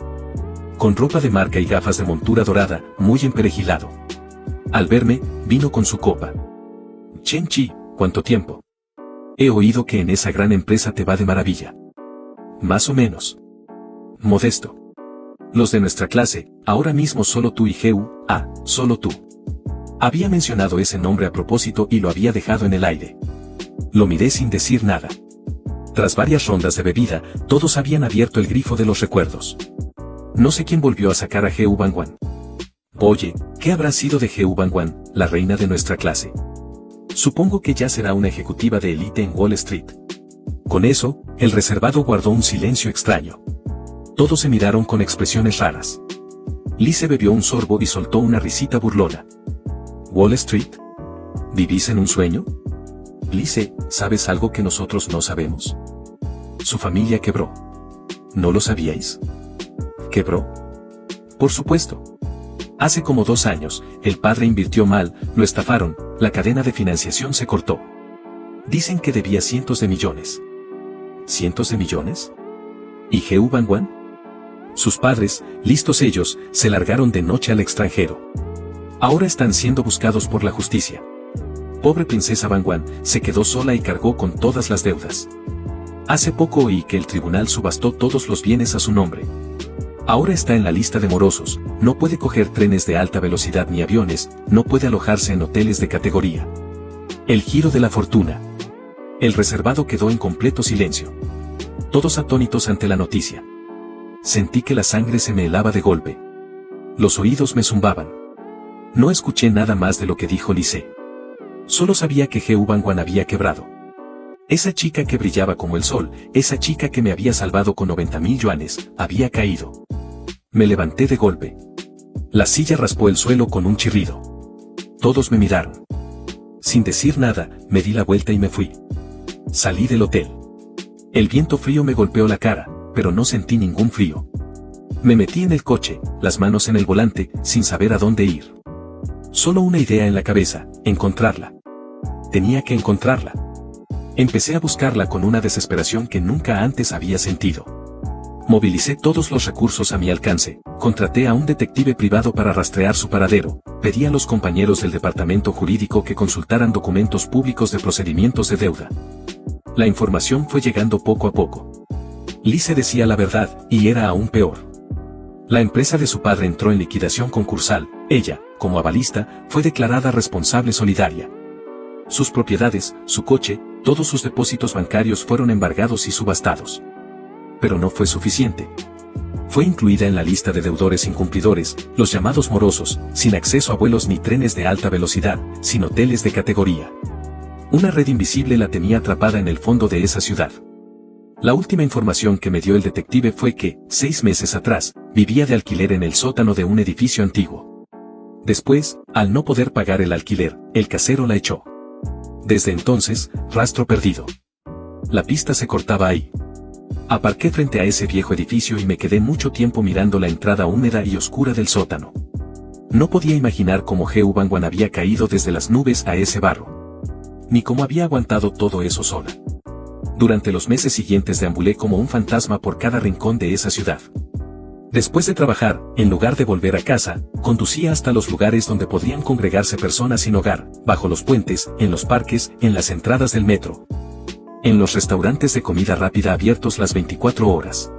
Speaker 1: Con ropa de marca y gafas de montura dorada, muy emperejilado. Al verme, vino con su copa. Chen Chi, ¿cuánto tiempo? He oído que en esa gran empresa te va de maravilla. Más o menos. Modesto. Los de nuestra clase, ahora mismo solo tú y Geu, solo tú. Había mencionado ese nombre a propósito y lo había dejado en el aire. Lo miré sin decir nada. Tras varias rondas de bebida, todos habían abierto el grifo de los recuerdos. No sé quién volvió a sacar a Geu Bangwan. Oye, ¿qué habrá sido de Geu Bangwan, la reina de nuestra clase? Supongo que ya será una ejecutiva de élite en Wall Street. Con eso, el reservado guardó un silencio extraño. Todos se miraron con expresiones raras. Lise bebió un sorbo y soltó una risita burlona. ¿Wall Street? ¿Vivís en un sueño? Lise, ¿sabes algo que nosotros no sabemos? Su familia quebró. ¿No lo sabíais? ¿Quebró? Por supuesto. Hace como 2 años, el padre invirtió mal, lo estafaron, la cadena de financiación se cortó. Dicen que debía cientos de millones. ¿Cientos de millones? ¿Y Geu Bangwan? Sus padres, listos ellos, se largaron de noche al extranjero. Ahora están siendo buscados por la justicia. Pobre princesa Bangwan, se quedó sola y cargó con todas las deudas. Hace poco oí que el tribunal subastó todos los bienes a su nombre. Ahora está en la lista de morosos, no puede coger trenes de alta velocidad ni aviones, no puede alojarse en hoteles de categoría. El giro de la fortuna. El reservado quedó en completo silencio. Todos atónitos ante la noticia. Sentí que la sangre se me helaba de golpe. Los oídos me zumbaban. No escuché nada más de lo que dijo Lise. Solo sabía que Geu Bangwan había quebrado. Esa chica que brillaba como el sol, esa chica que me había salvado con 90.000 yuanes, había caído. Me levanté de golpe. La silla raspó el suelo con un chirrido. Todos me miraron. Sin decir nada, me di la vuelta y me fui. Salí del hotel. El viento frío me golpeó la cara, pero no sentí ningún frío. Me metí en el coche, las manos en el volante, sin saber a dónde ir. Solo una idea en la cabeza, encontrarla. Tenía que encontrarla. Empecé a buscarla con una desesperación que nunca antes había sentido. Movilicé todos los recursos a mi alcance, contraté a un detective privado para rastrear su paradero, pedí a los compañeros del departamento jurídico que consultaran documentos públicos de procedimientos de deuda. La información fue llegando poco a poco. Lise decía la verdad, y era aún peor. La empresa de su padre entró en liquidación concursal, ella, como avalista, fue declarada responsable solidaria. Sus propiedades, su coche, todos sus depósitos bancarios fueron embargados y subastados. Pero no fue suficiente. Fue incluida en la lista de deudores incumplidores, los llamados morosos, sin acceso a vuelos ni trenes de alta velocidad, sin hoteles de categoría. Una red invisible la tenía atrapada en el fondo de esa ciudad. La última información que me dio el detective fue que, 6 meses atrás, vivía de alquiler en el sótano de un edificio antiguo. Después, al no poder pagar el alquiler, el casero la echó. Desde entonces, rastro perdido. La pista se cortaba ahí. Aparqué frente a ese viejo edificio y me quedé mucho tiempo mirando la entrada húmeda y oscura del sótano. No podía imaginar cómo Heu Bangwan había caído desde las nubes a ese barro. Ni cómo había aguantado todo eso sola. Durante los meses siguientes deambulé como un fantasma por cada rincón de esa ciudad. Después de trabajar, en lugar de volver a casa, conducía hasta los lugares donde podrían congregarse personas sin hogar, bajo los puentes, en los parques, en las entradas del metro. En los restaurantes de comida rápida abiertos las 24 horas.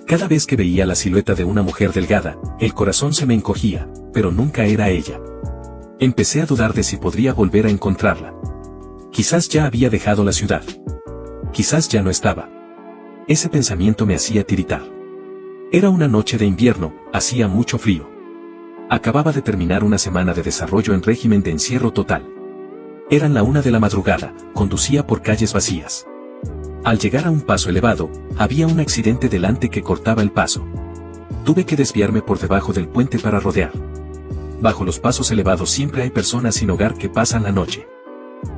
Speaker 1: Cada vez que veía la silueta de una mujer delgada, el corazón se me encogía, pero nunca era ella. Empecé a dudar de si podría volver a encontrarla. Quizás ya había dejado la ciudad. Quizás ya no estaba. Ese pensamiento me hacía tiritar. Era una noche de invierno, hacía mucho frío. Acababa de terminar una semana de desarrollo en régimen de encierro total. Eran la 1 de la madrugada, conducía por calles vacías. Al llegar a un paso elevado, había un accidente delante que cortaba el paso. Tuve que desviarme por debajo del puente para rodear. Bajo los pasos elevados siempre hay personas sin hogar que pasan la noche.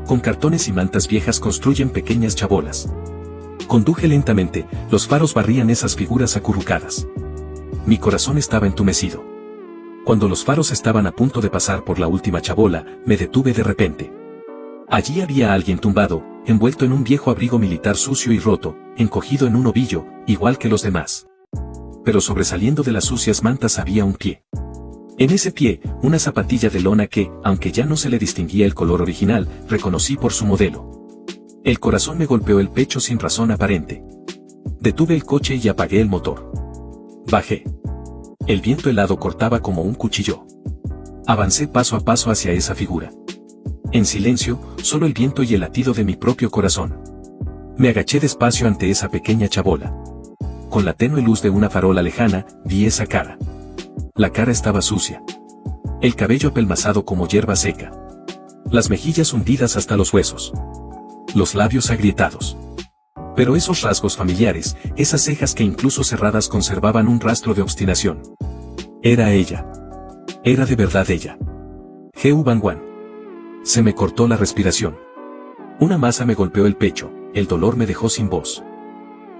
Speaker 1: Con cartones y mantas viejas construyen pequeñas chabolas. Conduje lentamente, los faros barrían esas figuras acurrucadas. Mi corazón estaba entumecido. Cuando los faros estaban a punto de pasar por la última chabola, me detuve de repente. Allí había alguien tumbado, envuelto en un viejo abrigo militar sucio y roto, encogido en un ovillo, igual que los demás. Pero sobresaliendo de las sucias mantas había un pie. En ese pie, una zapatilla de lona que, aunque ya no se le distinguía el color original, reconocí por su modelo. El corazón me golpeó el pecho sin razón aparente. Detuve el coche y apagué el motor. Bajé. El viento helado cortaba como un cuchillo. Avancé paso a paso hacia esa figura. En silencio, solo el viento y el latido de mi propio corazón. Me agaché despacio ante esa pequeña chabola. Con la tenue luz de una farola lejana, vi esa cara. La cara estaba sucia. El cabello apelmazado como hierba seca. Las mejillas hundidas hasta los huesos. Los labios agrietados. Pero esos rasgos familiares, esas cejas que incluso cerradas conservaban un rastro de obstinación. Era ella. Era de verdad ella. Heu Bangwan. Se me cortó la respiración. Una masa me golpeó el pecho, el dolor me dejó sin voz.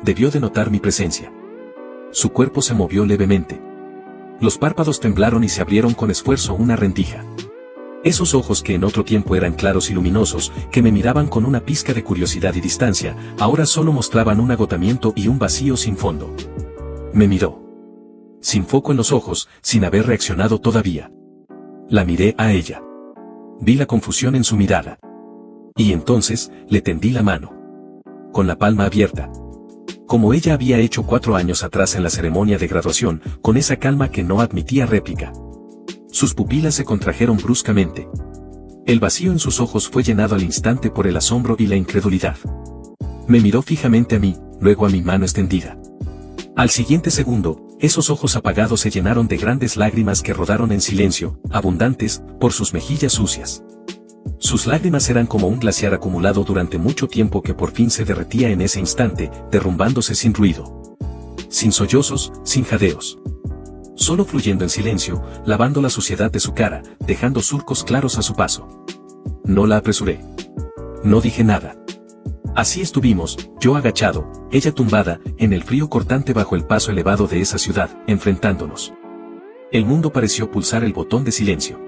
Speaker 1: Debió de notar mi presencia. Su cuerpo se movió levemente. Los párpados temblaron y se abrieron con esfuerzo una rendija. Esos ojos que en otro tiempo eran claros y luminosos, que me miraban con una pizca de curiosidad y distancia, ahora solo mostraban un agotamiento y un vacío sin fondo. Me miró. Sin foco en los ojos, sin haber reaccionado todavía. La miré a ella. Vi la confusión en su mirada. Y entonces, le tendí la mano. Con la palma abierta. Como ella había hecho 4 años atrás en la ceremonia de graduación, con esa calma que no admitía réplica. Sus pupilas se contrajeron bruscamente. El vacío en sus ojos fue llenado al instante por el asombro y la incredulidad. Me miró fijamente a mí, luego a mi mano extendida. Al siguiente segundo, esos ojos apagados se llenaron de grandes lágrimas que rodaron en silencio, abundantes, por sus mejillas sucias. Sus lágrimas eran como un glaciar acumulado durante mucho tiempo que por fin se derretía en ese instante, derrumbándose sin ruido. Sin sollozos, sin jadeos. Solo fluyendo en silencio, lavando la suciedad de su cara, dejando surcos claros a su paso. No la apresuré. No dije nada. Así estuvimos, yo agachado, ella tumbada, en el frío cortante bajo el paso elevado de esa ciudad, enfrentándonos. El mundo pareció pulsar el botón de silencio.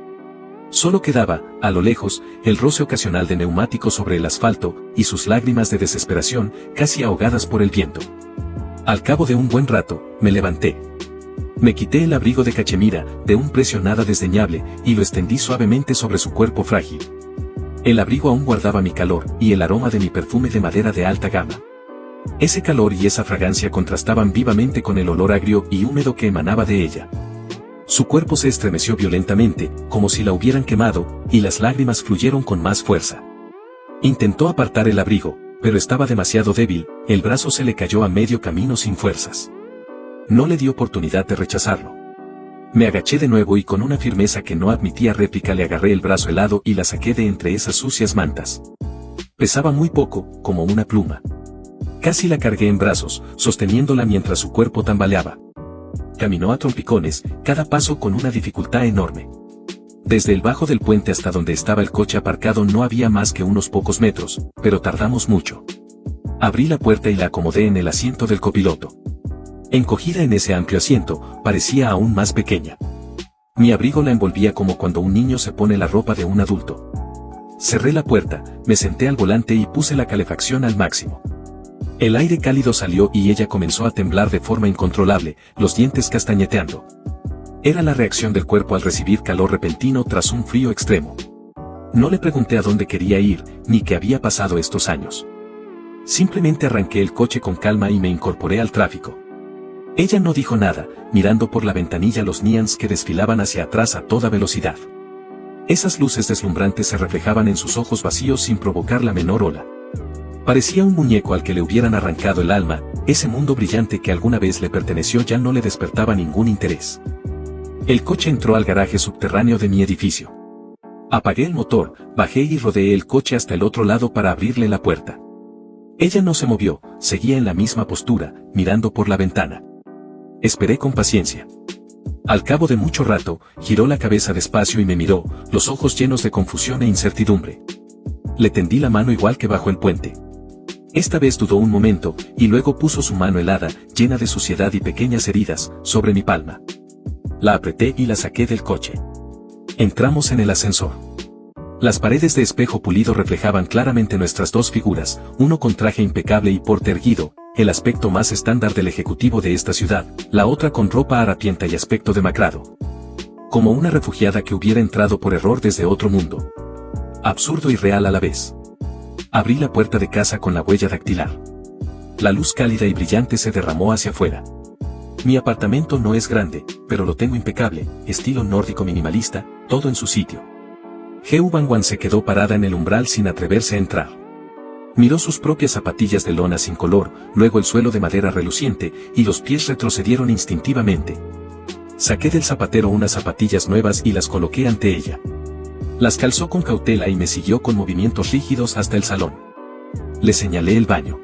Speaker 1: Solo quedaba, a lo lejos, el roce ocasional de neumáticos sobre el asfalto, y sus lágrimas de desesperación, casi ahogadas por el viento. Al cabo de un buen rato, me levanté. Me quité el abrigo de cachemira, de un precio nada desdeñable, y lo extendí suavemente sobre su cuerpo frágil. El abrigo aún guardaba mi calor, y el aroma de mi perfume de madera de alta gama. Ese calor y esa fragancia contrastaban vivamente con el olor agrio y húmedo que emanaba de ella. Su cuerpo se estremeció violentamente, como si la hubieran quemado, y las lágrimas fluyeron con más fuerza. Intentó apartar el abrigo, pero estaba demasiado débil, el brazo se le cayó a medio camino sin fuerzas. No le di oportunidad de rechazarlo. Me agaché de nuevo y con una firmeza que no admitía réplica le agarré el brazo helado y la saqué de entre esas sucias mantas. Pesaba muy poco, como una pluma. Casi la cargué en brazos, sosteniéndola mientras su cuerpo tambaleaba. Caminó a trompicones, cada paso con una dificultad enorme. Desde el bajo del puente hasta donde estaba el coche aparcado no había más que unos pocos metros, pero tardamos mucho. Abrí la puerta y la acomodé en el asiento del copiloto. Encogida en ese amplio asiento, parecía aún más pequeña. Mi abrigo la envolvía como cuando un niño se pone la ropa de un adulto. Cerré la puerta, me senté al volante y puse la calefacción al máximo. El aire cálido salió y ella comenzó a temblar de forma incontrolable, los dientes castañeteando. Era la reacción del cuerpo al recibir calor repentino tras un frío extremo. No le pregunté a dónde quería ir, ni qué había pasado estos años. Simplemente arranqué el coche con calma y me incorporé al tráfico. Ella no dijo nada, mirando por la ventanilla los neons que desfilaban hacia atrás a toda velocidad. Esas luces deslumbrantes se reflejaban en sus ojos vacíos sin provocar la menor ola. Parecía un muñeco al que le hubieran arrancado el alma, ese mundo brillante que alguna vez le perteneció ya no le despertaba ningún interés. El coche entró al garaje subterráneo de mi edificio. Apagué el motor, bajé y rodeé el coche hasta el otro lado para abrirle la puerta. Ella no se movió, seguía en la misma postura, mirando por la ventana. Esperé con paciencia. Al cabo de mucho rato, giró la cabeza despacio y me miró, los ojos llenos de confusión e incertidumbre. Le tendí la mano igual que bajo el puente. Esta vez dudó un momento, y luego puso su mano helada, llena de suciedad y pequeñas heridas, sobre mi palma. La apreté y la saqué del coche. Entramos en el ascensor. Las paredes de espejo pulido reflejaban claramente nuestras dos figuras, uno con traje impecable y porte erguido, el aspecto más estándar del ejecutivo de esta ciudad, la otra con ropa harapienta y aspecto demacrado. Como una refugiada que hubiera entrado por error desde otro mundo. Absurdo y real a la vez. Abrí la puerta de casa con la huella dactilar. La luz cálida y brillante se derramó hacia afuera. Mi apartamento no es grande, pero lo tengo impecable, estilo nórdico minimalista, todo en su sitio. Geu Bangwan se quedó parada en el umbral sin atreverse a entrar. Miró sus propias zapatillas de lona sin color, luego el suelo de madera reluciente, y los pies retrocedieron instintivamente. Saqué del zapatero unas zapatillas nuevas y las coloqué ante ella. Las calzó con cautela y me siguió con movimientos rígidos hasta el salón. Le señalé el baño.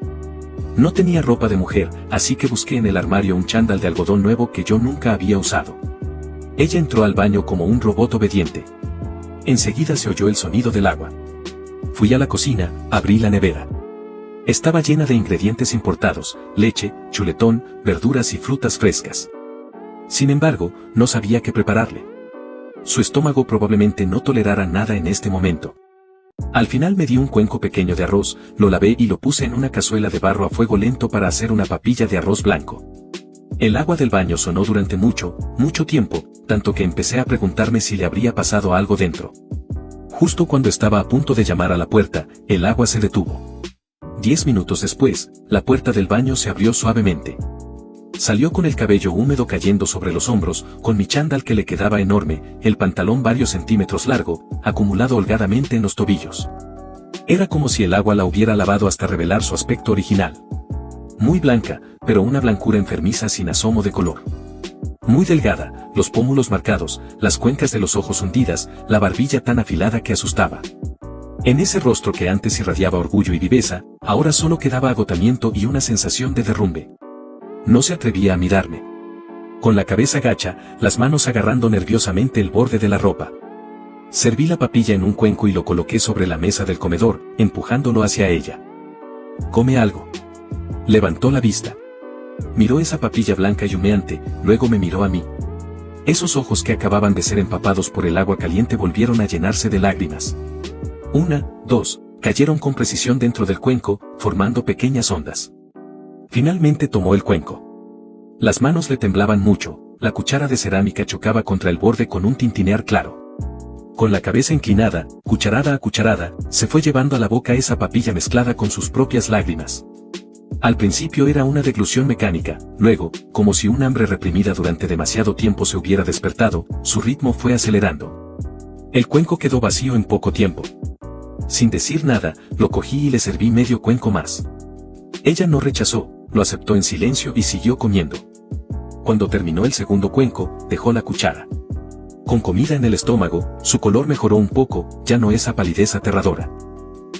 Speaker 1: No tenía ropa de mujer, así que busqué en el armario un chándal de algodón nuevo que yo nunca había usado. Ella entró al baño como un robot obediente. Enseguida se oyó el sonido del agua. Fui a la cocina, abrí la nevera. Estaba llena de ingredientes importados, leche, chuletón, verduras y frutas frescas. Sin embargo, no sabía qué prepararle. Su estómago probablemente no tolerara nada en este momento. Al final me di un cuenco pequeño de arroz, lo lavé y lo puse en una cazuela de barro a fuego lento para hacer una papilla de arroz blanco. El agua del baño sonó durante mucho tiempo, tanto que empecé a preguntarme si le habría pasado algo dentro. Justo cuando estaba a punto de llamar a la puerta, el agua se detuvo. 10 minutos después, la puerta del baño se abrió suavemente. Salió con el cabello húmedo cayendo sobre los hombros, con mi chándal que le quedaba enorme, el pantalón varios centímetros largo, acumulado holgadamente en los tobillos. Era como si el agua la hubiera lavado hasta revelar su aspecto original. Muy blanca, pero una blancura enfermiza sin asomo de color. Muy delgada, los pómulos marcados, las cuencas de los ojos hundidas, la barbilla tan afilada que asustaba. En ese rostro que antes irradiaba orgullo y viveza, ahora solo quedaba agotamiento y una sensación de derrumbe. No se atrevía a mirarme. Con la cabeza gacha, las manos agarrando nerviosamente el borde de la ropa. Serví la papilla en un cuenco y lo coloqué sobre la mesa del comedor, empujándolo hacia ella. «Come algo». Levantó la vista. Miró esa papilla blanca y humeante, luego me miró a mí. Esos ojos que acababan de ser empapados por el agua caliente volvieron a llenarse de lágrimas. Una, dos, cayeron con precisión dentro del cuenco, formando pequeñas ondas. Finalmente tomó el cuenco. Las manos le temblaban mucho, la cuchara de cerámica chocaba contra el borde con un tintinear claro. Con la cabeza inclinada, cucharada a cucharada, se fue llevando a la boca esa papilla mezclada con sus propias lágrimas. Al principio era una deglución mecánica, luego, como si un hambre reprimida durante demasiado tiempo se hubiera despertado, su ritmo fue acelerando. El cuenco quedó vacío en poco tiempo. Sin decir nada, lo cogí y le serví medio cuenco más. Ella no rechazó, lo aceptó en silencio y siguió comiendo. Cuando terminó el segundo cuenco, dejó la cuchara. Con comida en el estómago, su color mejoró un poco, ya no esa palidez aterradora.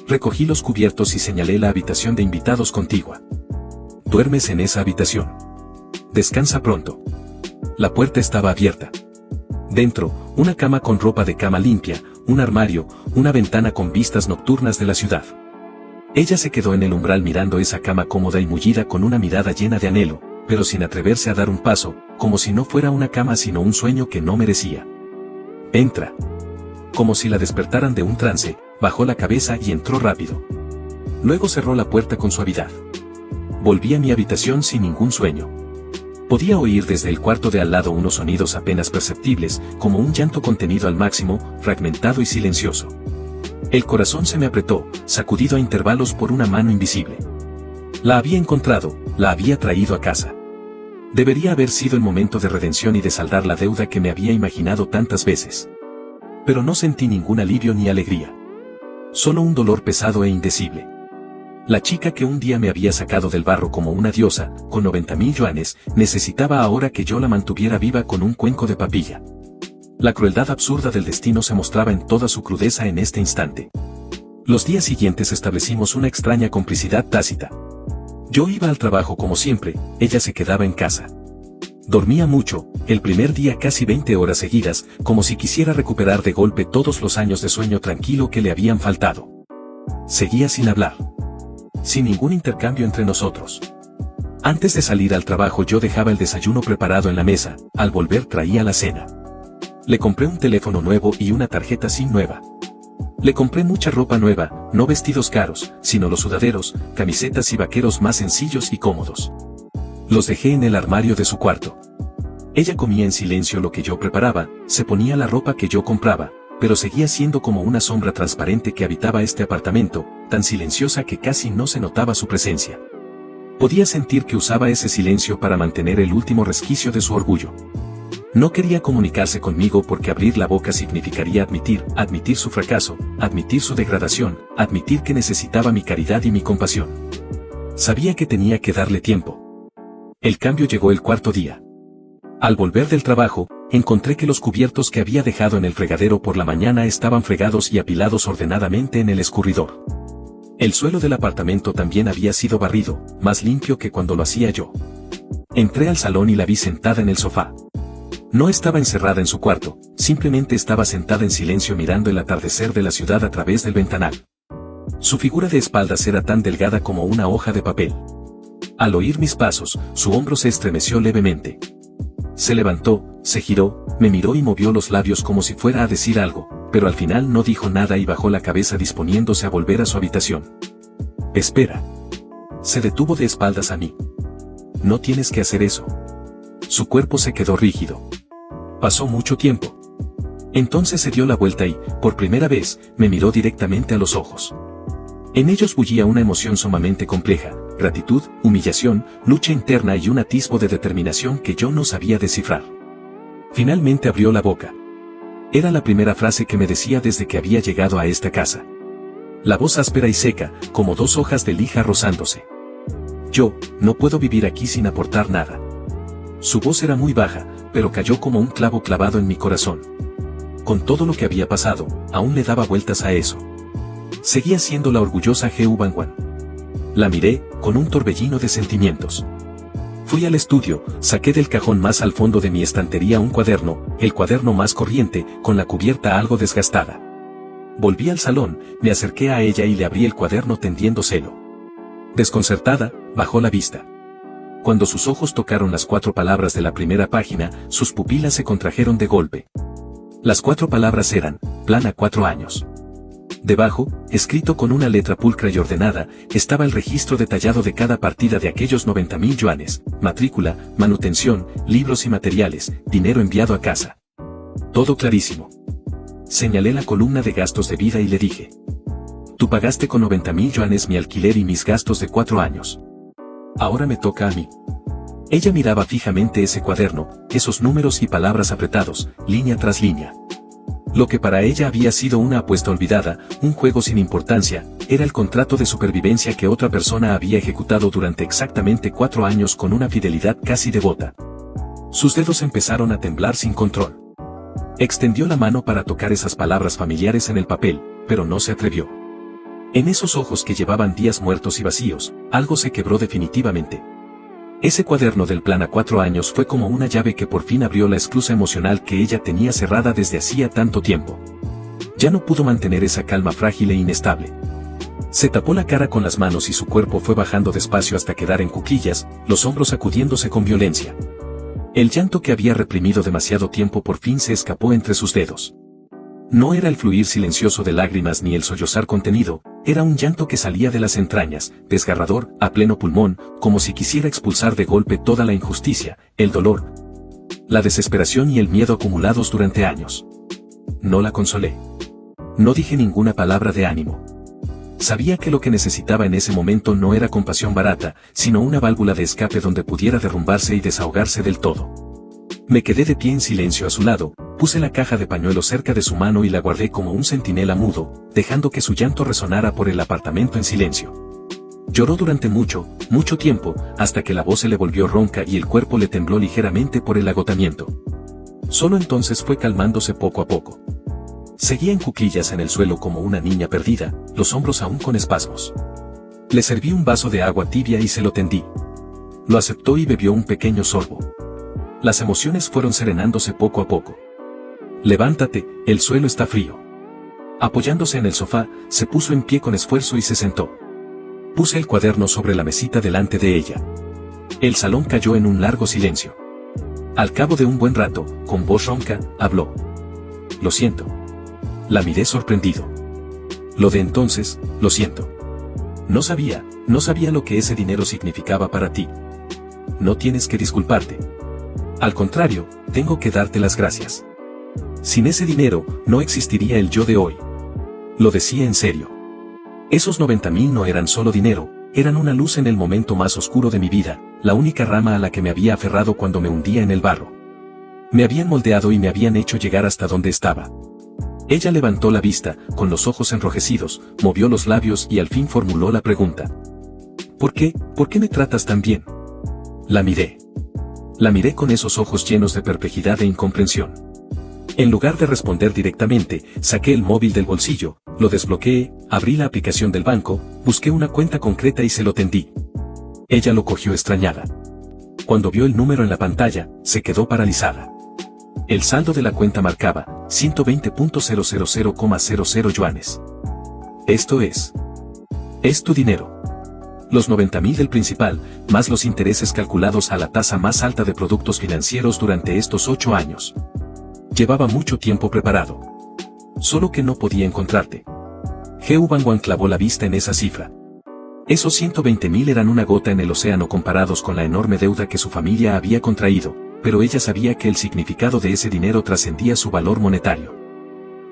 Speaker 1: Recogí los cubiertos y señalé la habitación de invitados contigua. Duermes en esa habitación. Descansa pronto. La puerta estaba abierta. Dentro, una cama con ropa de cama limpia, un armario, una ventana con vistas nocturnas de la ciudad. Ella se quedó en el umbral mirando esa cama cómoda y mullida con una mirada llena de anhelo, pero sin atreverse a dar un paso, como si no fuera una cama sino un sueño que no merecía. Entra. Como si la despertaran de un trance, bajó la cabeza y entró rápido. Luego cerró la puerta con suavidad. Volví a mi habitación sin ningún sueño. Podía oír desde el cuarto de al lado unos sonidos apenas perceptibles, como un llanto contenido al máximo, fragmentado y silencioso. El corazón se me apretó, sacudido a intervalos por una mano invisible. La había encontrado, la había traído a casa. Debería haber sido el momento de redención y de saldar la deuda que me había imaginado tantas veces. Pero no sentí ningún alivio ni alegría. Solo un dolor pesado e indecible. La chica que un día me había sacado del barro como una diosa, con 90.000 yuanes, necesitaba ahora que yo la mantuviera viva con un cuenco de papilla. La crueldad absurda del destino se mostraba en toda su crudeza en este instante. Los días siguientes establecimos una extraña complicidad tácita. Yo iba al trabajo como siempre, ella se quedaba en casa. Dormía mucho, el primer día casi 20 horas seguidas, como si quisiera recuperar de golpe todos los años de sueño tranquilo que le habían faltado. Seguía sin hablar. Sin ningún intercambio entre nosotros. Antes de salir al trabajo yo dejaba el desayuno preparado en la mesa, al volver traía la cena. Le compré un teléfono nuevo y una tarjeta SIM nueva. Le compré mucha ropa nueva, no vestidos caros, sino los sudaderos, camisetas y vaqueros más sencillos y cómodos. Los dejé en el armario de su cuarto. Ella comía en silencio lo que yo preparaba, se ponía la ropa que yo compraba, pero seguía siendo como una sombra transparente que habitaba este apartamento, tan silenciosa que casi no se notaba su presencia. Podía sentir que usaba ese silencio para mantener el último resquicio de su orgullo. No quería comunicarse conmigo porque abrir la boca significaría admitir su fracaso, admitir su degradación, admitir que necesitaba mi caridad y mi compasión. Sabía que tenía que darle tiempo. El cambio llegó el cuarto día. Al volver del trabajo, encontré que los cubiertos que había dejado en el fregadero por la mañana estaban fregados y apilados ordenadamente en el escurridor. El suelo del apartamento también había sido barrido, más limpio que cuando lo hacía yo. Entré al salón y la vi sentada en el sofá. No estaba encerrada en su cuarto, simplemente estaba sentada en silencio mirando el atardecer de la ciudad a través del ventanal. Su figura de espaldas era tan delgada como una hoja de papel. Al oír mis pasos, su hombro se estremeció levemente. Se levantó, se giró, me miró y movió los labios como si fuera a decir algo, pero al final no dijo nada y bajó la cabeza disponiéndose a volver a su habitación. Espera. Se detuvo de espaldas a mí. No tienes que hacer eso. Su cuerpo se quedó rígido. Pasó mucho tiempo. Entonces se dio la vuelta y, por primera vez, me miró directamente a los ojos. En ellos bullía una emoción sumamente compleja, gratitud, humillación, lucha interna y un atisbo de determinación que yo no sabía descifrar. Finalmente abrió la boca. Era la primera frase que me decía desde que había llegado a esta casa. La voz áspera y seca, como dos hojas de lija rozándose. Yo, no puedo vivir aquí sin aportar nada. Su voz era muy baja, pero cayó como un clavo clavado en mi corazón. Con todo lo que había pasado, aún le daba vueltas a eso. Seguía siendo la orgullosa Heu Bangwan. La miré, con un torbellino de sentimientos. Fui al estudio, saqué del cajón más al fondo de mi estantería un cuaderno, el cuaderno más corriente, con la cubierta algo desgastada. Volví al salón, me acerqué a ella y le abrí el cuaderno tendiéndoselo. Desconcertada, bajó la vista. Cuando sus ojos tocaron las 4 palabras de la primera página, sus pupilas se contrajeron de golpe. Las 4 palabras eran, plan a 4 años. Debajo, escrito con una letra pulcra y ordenada, estaba el registro detallado de cada partida de aquellos 90.000 yuanes, matrícula, manutención, libros y materiales, dinero enviado a casa. Todo clarísimo. Señalé la columna de gastos de vida y le dije. Tú pagaste con 90.000 yuanes mi alquiler y mis gastos de 4 años. Ahora me toca a mí. Ella miraba fijamente ese cuaderno, esos números y palabras apretados, línea tras línea. Lo que para ella había sido una apuesta olvidada, un juego sin importancia, era el contrato de supervivencia que otra persona había ejecutado durante exactamente 4 años con una fidelidad casi devota. Sus dedos empezaron a temblar sin control. Extendió la mano para tocar esas palabras familiares en el papel, pero no se atrevió. En esos ojos que llevaban días muertos y vacíos, algo se quebró definitivamente. Ese cuaderno del plan a 4 años fue como una llave que por fin abrió la esclusa emocional que ella tenía cerrada desde hacía tanto tiempo. Ya no pudo mantener esa calma frágil e inestable. Se tapó la cara con las manos y su cuerpo fue bajando despacio hasta quedar en cuclillas, los hombros sacudiéndose con violencia. El llanto que había reprimido demasiado tiempo por fin se escapó entre sus dedos. No era el fluir silencioso de lágrimas ni el sollozar contenido, era un llanto que salía de las entrañas, desgarrador, a pleno pulmón, como si quisiera expulsar de golpe toda la injusticia, el dolor, la desesperación y el miedo acumulados durante años. No la consolé. No dije ninguna palabra de ánimo. Sabía que lo que necesitaba en ese momento no era compasión barata, sino una válvula de escape donde pudiera derrumbarse y desahogarse del todo. Me quedé de pie en silencio a su lado, puse la caja de pañuelos cerca de su mano y la guardé como un centinela mudo, dejando que su llanto resonara por el apartamento en silencio. Lloró durante mucho, mucho tiempo, hasta que la voz se le volvió ronca y el cuerpo le tembló ligeramente por el agotamiento. Solo entonces fue calmándose poco a poco. Seguía en cuclillas en el suelo como una niña perdida, los hombros aún con espasmos. Le serví un vaso de agua tibia y se lo tendí. Lo aceptó y bebió un pequeño sorbo. Las emociones fueron serenándose poco a poco. Levántate, el suelo está frío. Apoyándose en el sofá, se puso en pie con esfuerzo y se sentó. Puse el cuaderno sobre la mesita delante de ella. El salón cayó en un largo silencio. Al cabo de un buen rato, con voz ronca, habló. Lo siento. La miré sorprendido. Lo de entonces, lo siento. No sabía lo que ese dinero significaba para ti. No tienes que disculparte. Al contrario, tengo que darte las gracias. Sin ese dinero, no existiría el yo de hoy. Lo decía en serio. Esos 90.000 no eran solo dinero, eran una luz en el momento más oscuro de mi vida, la única rama a la que me había aferrado cuando me hundía en el barro. Me habían moldeado y me habían hecho llegar hasta donde estaba. Ella levantó la vista, con los ojos enrojecidos, movió los labios y al fin formuló la pregunta. ¿Por qué me tratas tan bien? La miré. La miré con esos ojos llenos de perplejidad e incomprensión. En lugar de responder directamente, saqué el móvil del bolsillo, lo desbloqueé, abrí la aplicación del banco, busqué una cuenta concreta y se lo tendí. Ella lo cogió extrañada. Cuando vio el número en la pantalla, se quedó paralizada. El saldo de la cuenta marcaba 120.000,00 yuanes. Esto es tu dinero. Los 90.000 del principal, más los intereses calculados a la tasa más alta de productos financieros durante estos 8 años. Llevaba mucho tiempo preparado. Solo que no podía encontrarte. Heu Bangwan clavó la vista en esa cifra. Esos 120.000 eran una gota en el océano comparados con la enorme deuda que su familia había contraído, pero ella sabía que el significado de ese dinero trascendía su valor monetario.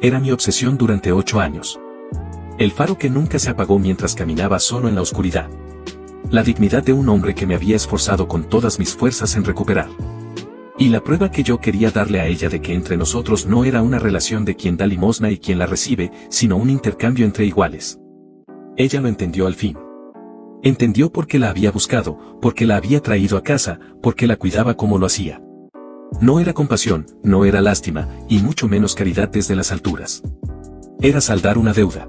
Speaker 1: Era mi obsesión durante 8 años. El faro que nunca se apagó mientras caminaba solo en la oscuridad. La dignidad de un hombre que me había esforzado con todas mis fuerzas en recuperar. Y la prueba que yo quería darle a ella de que entre nosotros no era una relación de quien da limosna y quien la recibe, sino un intercambio entre iguales. Ella lo entendió al fin. Entendió por qué la había buscado, porque la había traído a casa, porque la cuidaba como lo hacía. No era compasión, no era lástima, y mucho menos caridad desde las alturas. Era saldar una deuda.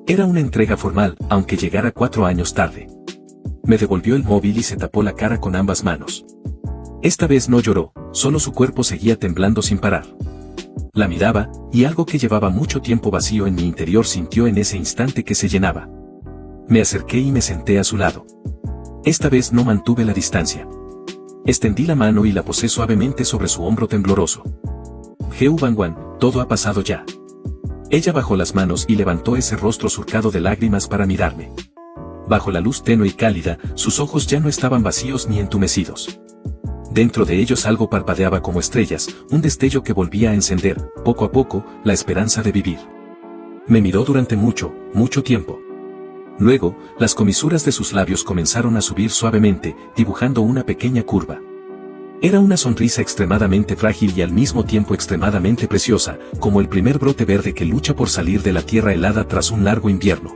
Speaker 1: Era una entrega formal, aunque llegara 4 años tarde. Me devolvió el móvil y se tapó la cara con ambas manos. Esta vez no lloró, solo su cuerpo seguía temblando sin parar. La miraba, y algo que llevaba mucho tiempo vacío en mi interior sintió en ese instante que se llenaba. Me acerqué y me senté a su lado. Esta vez no mantuve la distancia. Extendí la mano y la posé suavemente sobre su hombro tembloroso. Heu Bangwan, todo ha pasado ya. Ella bajó las manos y levantó ese rostro surcado de lágrimas para mirarme. Bajo la luz tenue y cálida, sus ojos ya no estaban vacíos ni entumecidos. Dentro de ellos algo parpadeaba como estrellas, un destello que volvía a encender, poco a poco, la esperanza de vivir. Me miró durante mucho, mucho tiempo. Luego, las comisuras de sus labios comenzaron a subir suavemente, dibujando una pequeña curva. Era una sonrisa extremadamente frágil y al mismo tiempo extremadamente preciosa, como el primer brote verde que lucha por salir de la tierra helada tras un largo invierno.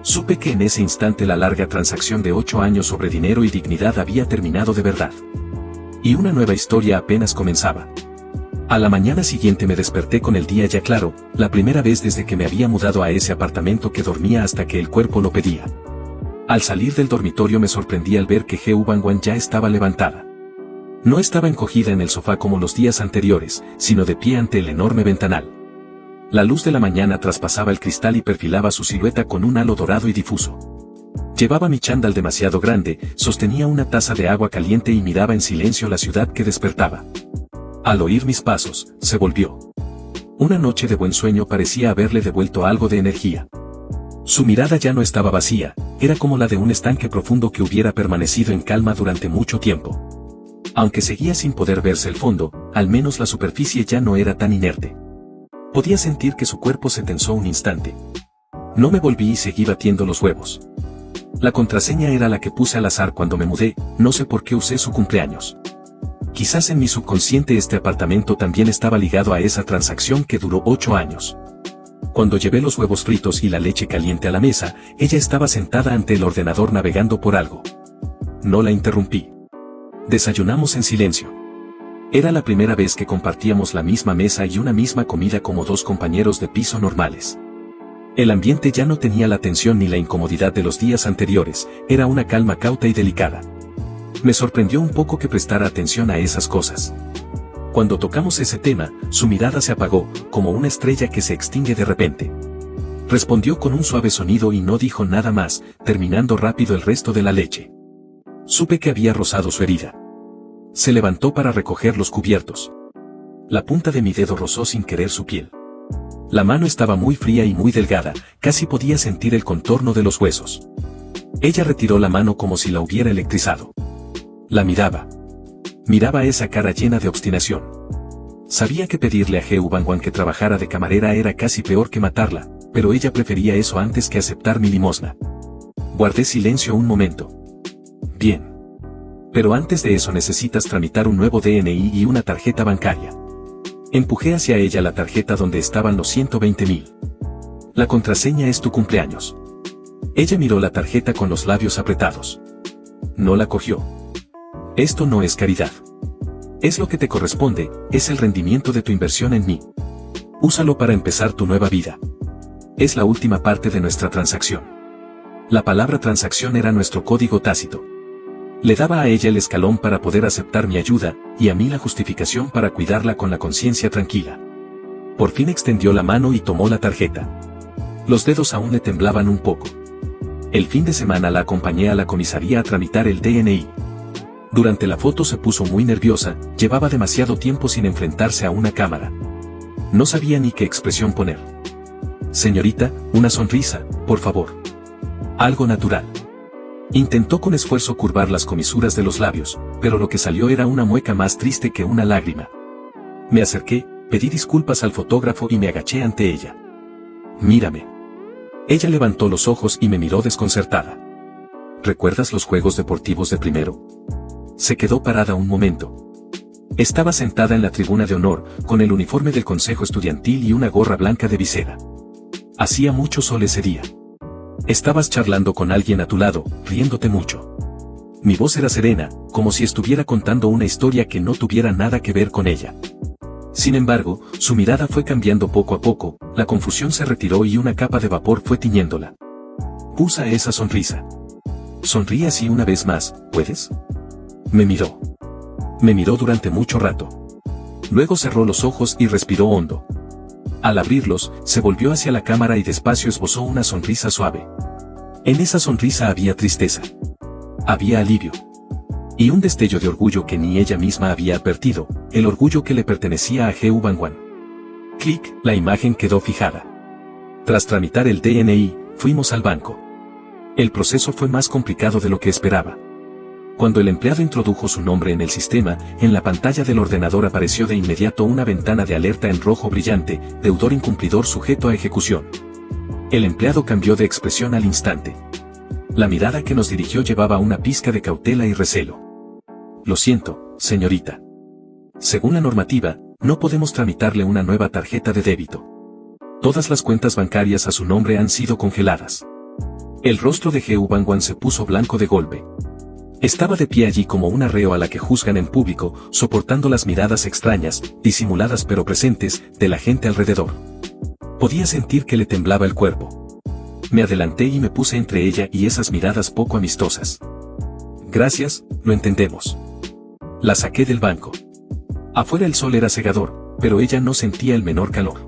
Speaker 1: Supe que en ese instante la larga transacción de 8 años sobre dinero y dignidad había terminado de verdad. Y una nueva historia apenas comenzaba. A la mañana siguiente me desperté con el día ya claro, la primera vez desde que me había mudado a ese apartamento que dormía hasta que el cuerpo lo pedía. Al salir del dormitorio me sorprendí al ver que Heo Bangwan ya estaba levantada. No estaba encogida en el sofá como los días anteriores, sino de pie ante el enorme ventanal. La luz de la mañana traspasaba el cristal y perfilaba su silueta con un halo dorado y difuso. Llevaba mi chándal demasiado grande, sostenía una taza de agua caliente y miraba en silencio la ciudad que despertaba. Al oír mis pasos, se volvió. Una noche de buen sueño parecía haberle devuelto algo de energía. Su mirada ya no estaba vacía, era como la de un estanque profundo que hubiera permanecido en calma durante mucho tiempo. Aunque seguía sin poder verse el fondo, al menos la superficie ya no era tan inerte. Podía sentir que su cuerpo se tensó un instante. No me volví y seguí batiendo los huevos. La contraseña era la que puse al azar cuando me mudé, no sé por qué usé su cumpleaños. Quizás en mi subconsciente este apartamento también estaba ligado a esa transacción que duró 8 años. Cuando llevé los huevos fritos y la leche caliente a la mesa, ella estaba sentada ante el ordenador navegando por algo. No la interrumpí. Desayunamos en silencio. Era la primera vez que compartíamos la misma mesa y una misma comida como dos compañeros de piso normales. El ambiente ya no tenía la tensión ni la incomodidad de los días anteriores, era una calma cauta y delicada. Me sorprendió un poco que prestara atención a esas cosas. Cuando tocamos ese tema, su mirada se apagó, como una estrella que se extingue de repente. Respondió con un suave sonido y no dijo nada más, terminando rápido el resto de la leche. Supe que había rozado su herida. Se levantó para recoger los cubiertos. La punta de mi dedo rozó sin querer su piel. La mano estaba muy fría y muy delgada, casi podía sentir el contorno de los huesos. Ella retiró la mano como si la hubiera electrizado. La miraba. Miraba esa cara llena de obstinación. Sabía que pedirle a Heo Bangwan que trabajara de camarera era casi peor que matarla, pero ella prefería eso antes que aceptar mi limosna. Guardé silencio un momento. Bien. Pero antes de eso necesitas tramitar un nuevo DNI y una tarjeta bancaria. Empujé hacia ella la tarjeta donde estaban los 120.000. La contraseña es tu cumpleaños. Ella miró la tarjeta con los labios apretados. No la cogió. Esto no es caridad. Es lo que te corresponde, es el rendimiento de tu inversión en mí. Úsalo para empezar tu nueva vida. Es la última parte de nuestra transacción. La palabra transacción era nuestro código tácito. Le daba a ella el escalón para poder aceptar mi ayuda, y a mí la justificación para cuidarla con la conciencia tranquila. Por fin extendió la mano y tomó la tarjeta. Los dedos aún le temblaban un poco. El fin de semana la acompañé a la comisaría a tramitar el DNI. Durante la foto se puso muy nerviosa, llevaba demasiado tiempo sin enfrentarse a una cámara. No sabía ni qué expresión poner. Señorita, una sonrisa, por favor. Algo natural. Intentó con esfuerzo curvar las comisuras de los labios, pero lo que salió era una mueca más triste que una lágrima. Me acerqué, pedí disculpas al fotógrafo y me agaché ante ella. Mírame. Ella levantó los ojos y me miró desconcertada. ¿Recuerdas los juegos deportivos de primero? Se quedó parada un momento. Estaba sentada en la tribuna de honor, con el uniforme del consejo estudiantil y una gorra blanca de visera. Hacía mucho sol ese día. Estabas charlando con alguien a tu lado, riéndote mucho. Mi voz era serena, como si estuviera contando una historia que no tuviera nada que ver con ella. Sin embargo, su mirada fue cambiando poco a poco, la confusión se retiró y una capa de vapor fue tiñéndola. Usa esa sonrisa. Sonríe así una vez más, ¿puedes? Me miró. Me miró durante mucho rato. Luego cerró los ojos y respiró hondo. Al abrirlos, se volvió hacia la cámara y despacio esbozó una sonrisa suave. En esa sonrisa había tristeza. Había alivio. Y un destello de orgullo que ni ella misma había advertido, el orgullo que le pertenecía a Heo Bangwan. Clic, la imagen quedó fijada. Tras tramitar el DNI, fuimos al banco. El proceso fue más complicado de lo que esperaba. Cuando el empleado introdujo su nombre en el sistema, en la pantalla del ordenador apareció de inmediato una ventana de alerta en rojo brillante, deudor incumplidor sujeto a ejecución. El empleado cambió de expresión al instante. La mirada que nos dirigió llevaba una pizca de cautela y recelo. Lo siento, señorita. Según la normativa, no podemos tramitarle una nueva tarjeta de débito. Todas las cuentas bancarias a su nombre han sido congeladas. El rostro de Heo Bangwan se puso blanco de golpe. Estaba de pie allí como una reo a la que juzgan en público, soportando las miradas extrañas, disimuladas pero presentes, de la gente alrededor. Podía sentir que le temblaba el cuerpo. Me adelanté y me puse entre ella y esas miradas poco amistosas. Gracias, lo entendemos. La saqué del banco. Afuera el sol era cegador, pero ella no sentía el menor calor.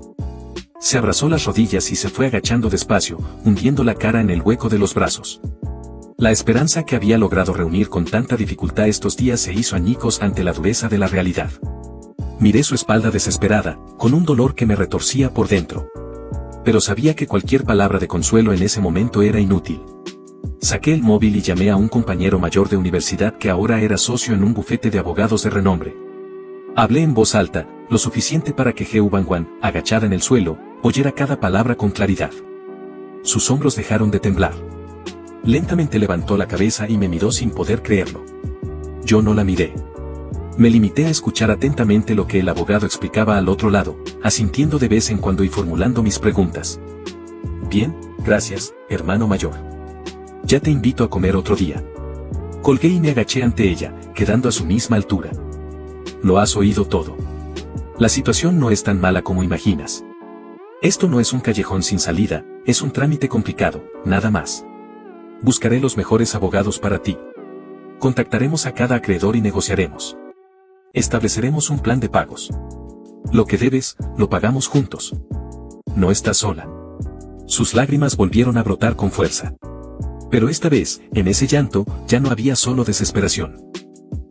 Speaker 1: Se abrazó las rodillas y se fue agachando despacio, hundiendo la cara en el hueco de los brazos. La esperanza que había logrado reunir con tanta dificultad estos días se hizo añicos ante la dureza de la realidad. Miré su espalda desesperada, con un dolor que me retorcía por dentro. Pero sabía que cualquier palabra de consuelo en ese momento era inútil. Saqué el móvil y llamé a un compañero mayor de universidad que ahora era socio en un bufete de abogados de renombre. Hablé en voz alta, lo suficiente para que Geu Bangwan, agachada en el suelo, oyera cada palabra con claridad. Sus hombros dejaron de temblar. Lentamente levantó la cabeza y me miró sin poder creerlo. Yo no la miré. Me limité a escuchar atentamente lo que el abogado explicaba al otro lado, asintiendo de vez en cuando y formulando mis preguntas. Bien, gracias, hermano mayor. Ya te invito a comer otro día. Colgué y me agaché ante ella, quedando a su misma altura. Lo has oído todo. La situación no es tan mala como imaginas. Esto no es un callejón sin salida, es un trámite complicado, nada más. Buscaré los mejores abogados para ti. Contactaremos a cada acreedor y negociaremos. Estableceremos un plan de pagos. Lo que debes, lo pagamos juntos. No estás sola. Sus lágrimas volvieron a brotar con fuerza. Pero esta vez, en ese llanto, ya no había solo desesperación.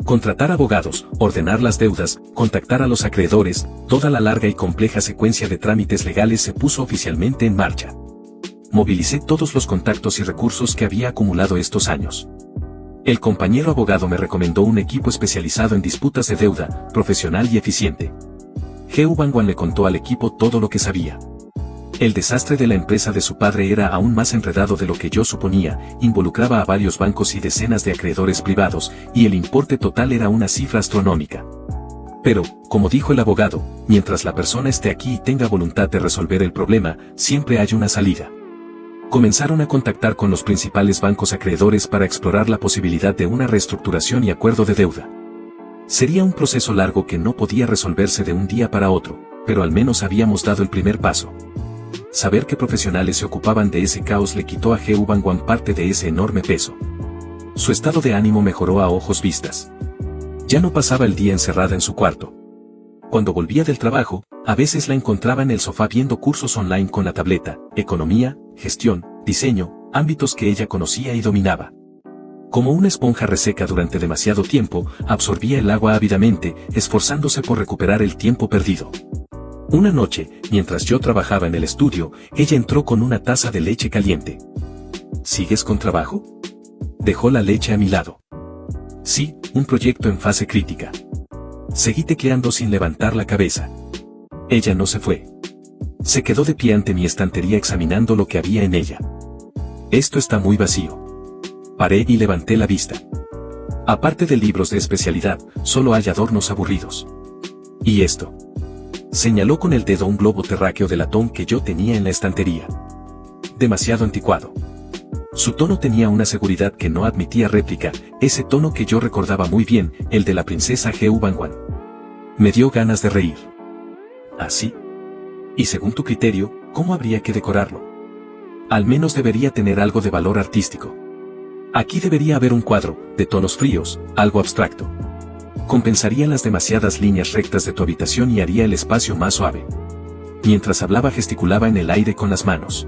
Speaker 1: Contratar abogados, ordenar las deudas, contactar a los acreedores, toda la larga y compleja secuencia de trámites legales se puso oficialmente en marcha. Movilicé todos los contactos y recursos que había acumulado estos años. El compañero abogado me recomendó un equipo especializado en disputas de deuda, profesional y eficiente. Geu Bangwan le contó al equipo todo lo que sabía. El desastre de la empresa de su padre era aún más enredado de lo que yo suponía, involucraba a varios bancos y decenas de acreedores privados, y el importe total era una cifra astronómica. Pero, como dijo el abogado, mientras la persona esté aquí y tenga voluntad de resolver el problema, siempre hay una salida. Comenzaron a contactar con los principales bancos acreedores para explorar la posibilidad de una reestructuración y acuerdo de deuda. Sería un proceso largo que no podía resolverse de un día para otro, pero al menos habíamos dado el primer paso. Saber que profesionales se ocupaban de ese caos le quitó a Geu Bangwan parte de ese enorme peso. Su estado de ánimo mejoró a ojos vistas. Ya no pasaba el día encerrada en su cuarto. Cuando volvía del trabajo, a veces la encontraba en el sofá viendo cursos online con la tableta, economía, gestión, diseño, ámbitos que ella conocía y dominaba. Como una esponja reseca durante demasiado tiempo, absorbía el agua ávidamente, esforzándose por recuperar el tiempo perdido. Una noche, mientras yo trabajaba en el estudio, ella entró con una taza de leche caliente. ¿Sigues con trabajo? Dejó la leche a mi lado. Sí, un proyecto en fase crítica. Seguí tecleando sin levantar la cabeza. Ella no se fue. Se quedó de pie ante mi estantería examinando lo que había en ella. Esto está muy vacío. Paré y levanté la vista. Aparte de libros de especialidad, solo hay adornos aburridos. ¿Y esto? Señaló con el dedo un globo terráqueo de latón que yo tenía en la estantería. Demasiado anticuado. Su tono tenía una seguridad que no admitía réplica, ese tono que yo recordaba muy bien, el de la princesa Geu Bangwan. Me dio ganas de reír. ¿Ah, sí? Y según tu criterio, ¿cómo habría que decorarlo? Al menos debería tener algo de valor artístico. Aquí debería haber un cuadro, de tonos fríos, algo abstracto. Compensaría las demasiadas líneas rectas de tu habitación y haría el espacio más suave. Mientras hablaba gesticulaba en el aire con las manos.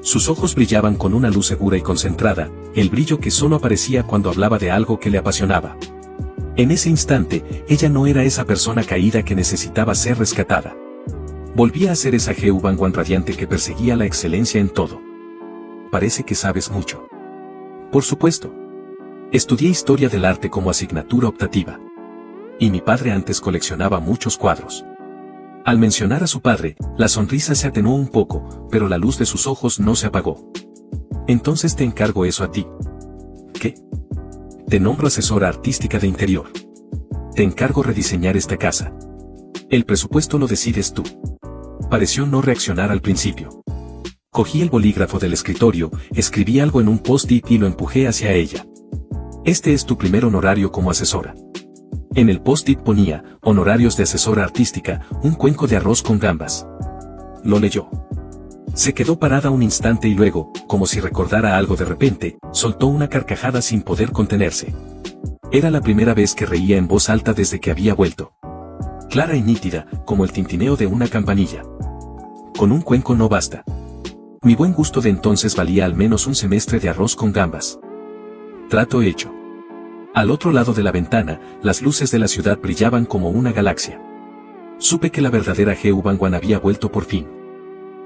Speaker 1: Sus ojos brillaban con una luz segura y concentrada, el brillo que solo aparecía cuando hablaba de algo que le apasionaba. En ese instante, ella no era esa persona caída que necesitaba ser rescatada. Volvía a ser esa Geu Bangwan radiante que perseguía la excelencia en todo. Parece que sabes mucho. Por supuesto. Estudié historia del arte como asignatura optativa. Y mi padre antes coleccionaba muchos cuadros. Al mencionar a su padre, la sonrisa se atenuó un poco, pero la luz de sus ojos no se apagó. Entonces te encargo eso a ti. ¿Qué? Te nombro asesora artística de interior. Te encargo rediseñar esta casa. El presupuesto lo decides tú. Pareció no reaccionar al principio. Cogí el bolígrafo del escritorio, escribí algo en un post-it y lo empujé hacia ella. Este es tu primer honorario como asesora. En el post-it ponía, honorarios de asesora artística, un cuenco de arroz con gambas. Lo leyó. Se quedó parada un instante y luego, como si recordara algo de repente, soltó una carcajada sin poder contenerse. Era la primera vez que reía en voz alta desde que había vuelto. Clara y nítida, como el tintineo de una campanilla. Con un cuenco no basta. Mi buen gusto de entonces valía al menos un semestre de arroz con gambas. Trato hecho. Al otro lado de la ventana, las luces de la ciudad brillaban como una galaxia. Supe que la verdadera Geu Bangwan había vuelto por fin.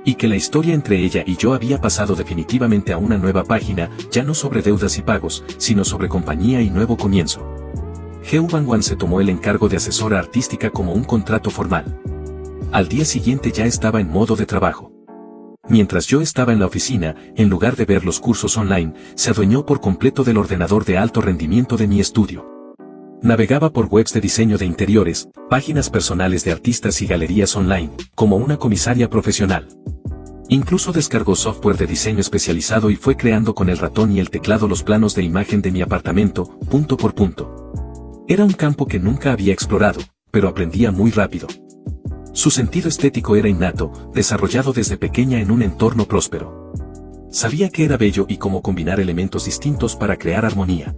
Speaker 1: Y que la historia entre ella y yo había pasado definitivamente a una nueva página, ya no sobre deudas y pagos, sino sobre compañía y nuevo comienzo. Geu Bangwan se tomó el encargo de asesora artística como un contrato formal. Al día siguiente ya estaba en modo de trabajo. Mientras yo estaba en la oficina, en lugar de ver los cursos online, se adueñó por completo del ordenador de alto rendimiento de mi estudio. Navegaba por webs de diseño de interiores, páginas personales de artistas y galerías online, como una comisaria profesional. Incluso descargó software de diseño especializado y fue creando con el ratón y el teclado los planos de imagen de mi apartamento, punto por punto. Era un campo que nunca había explorado, pero aprendía muy rápido. Su sentido estético era innato, desarrollado desde pequeña en un entorno próspero. Sabía que era bello y cómo combinar elementos distintos para crear armonía.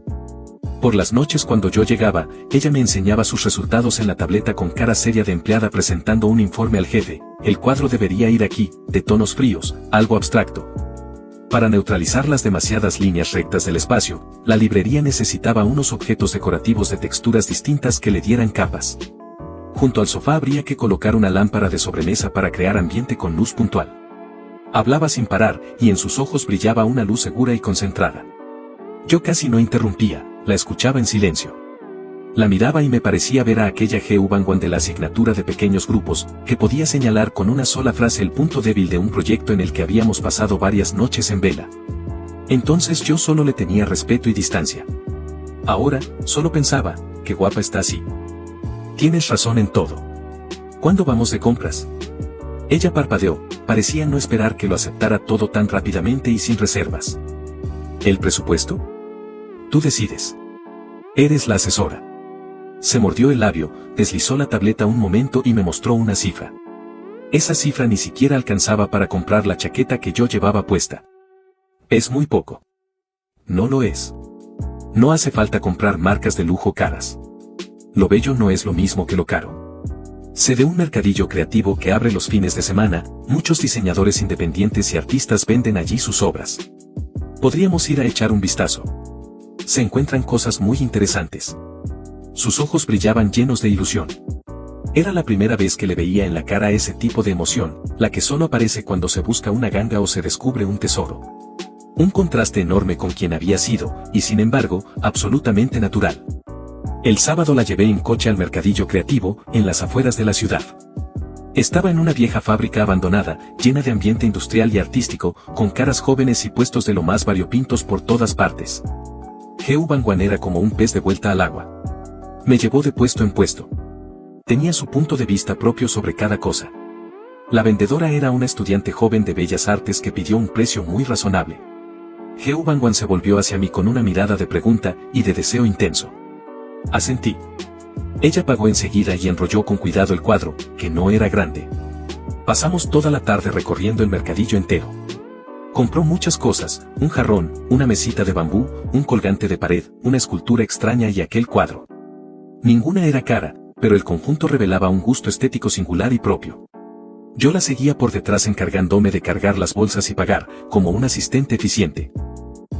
Speaker 1: Por las noches cuando yo llegaba, ella me enseñaba sus resultados en la tableta con cara seria de empleada presentando un informe al jefe. El cuadro debería ir aquí, de tonos fríos, algo abstracto. Para neutralizar las demasiadas líneas rectas del espacio, la librería necesitaba unos objetos decorativos de texturas distintas que le dieran capas. Junto al sofá habría que colocar una lámpara de sobremesa para crear ambiente con luz puntual. Hablaba sin parar, y en sus ojos brillaba una luz segura y concentrada. Yo casi no interrumpía, la escuchaba en silencio. La miraba y me parecía ver a aquella Geu Bangwan de la asignatura de pequeños grupos, que podía señalar con una sola frase el punto débil de un proyecto en el que habíamos pasado varias noches en vela. Entonces yo solo le tenía respeto y distancia. Ahora, solo pensaba, qué guapa está así. Tienes razón en todo. ¿Cuándo vamos de compras? Ella parpadeó, parecía no esperar que lo aceptara todo tan rápidamente y sin reservas. ¿El presupuesto? Tú decides. Eres la asesora. Se mordió el labio, deslizó la tableta un momento y me mostró una cifra. Esa cifra ni siquiera alcanzaba para comprar la chaqueta que yo llevaba puesta. Es muy poco. No lo es. No hace falta comprar marcas de lujo caras. Lo bello no es lo mismo que lo caro. Sé de un mercadillo creativo que abre los fines de semana, muchos diseñadores independientes y artistas venden allí sus obras. Podríamos ir a echar un vistazo. Se encuentran cosas muy interesantes. Sus ojos brillaban llenos de ilusión. Era la primera vez que le veía en la cara ese tipo de emoción, la que solo aparece cuando se busca una ganga o se descubre un tesoro. Un contraste enorme con quien había sido, y sin embargo, absolutamente natural. El sábado la llevé en coche al mercadillo creativo, en las afueras de la ciudad. Estaba en una vieja fábrica abandonada, llena de ambiente industrial y artístico, con caras jóvenes y puestos de lo más variopintos por todas partes. Geu Bangwan era como un pez de vuelta al agua. Me llevó de puesto en puesto. Tenía su punto de vista propio sobre cada cosa. La vendedora era una estudiante joven de bellas artes que pidió un precio muy razonable. Geu Bangwan se volvió hacia mí con una mirada de pregunta y de deseo intenso. Asentí. Ella pagó enseguida y enrolló con cuidado el cuadro, que no era grande. Pasamos toda la tarde recorriendo el mercadillo entero. Compró muchas cosas, un jarrón, una mesita de bambú, un colgante de pared, una escultura extraña y aquel cuadro. Ninguna era cara, pero el conjunto revelaba un gusto estético singular y propio. Yo la seguía por detrás encargándome de cargar las bolsas y pagar, como un asistente eficiente.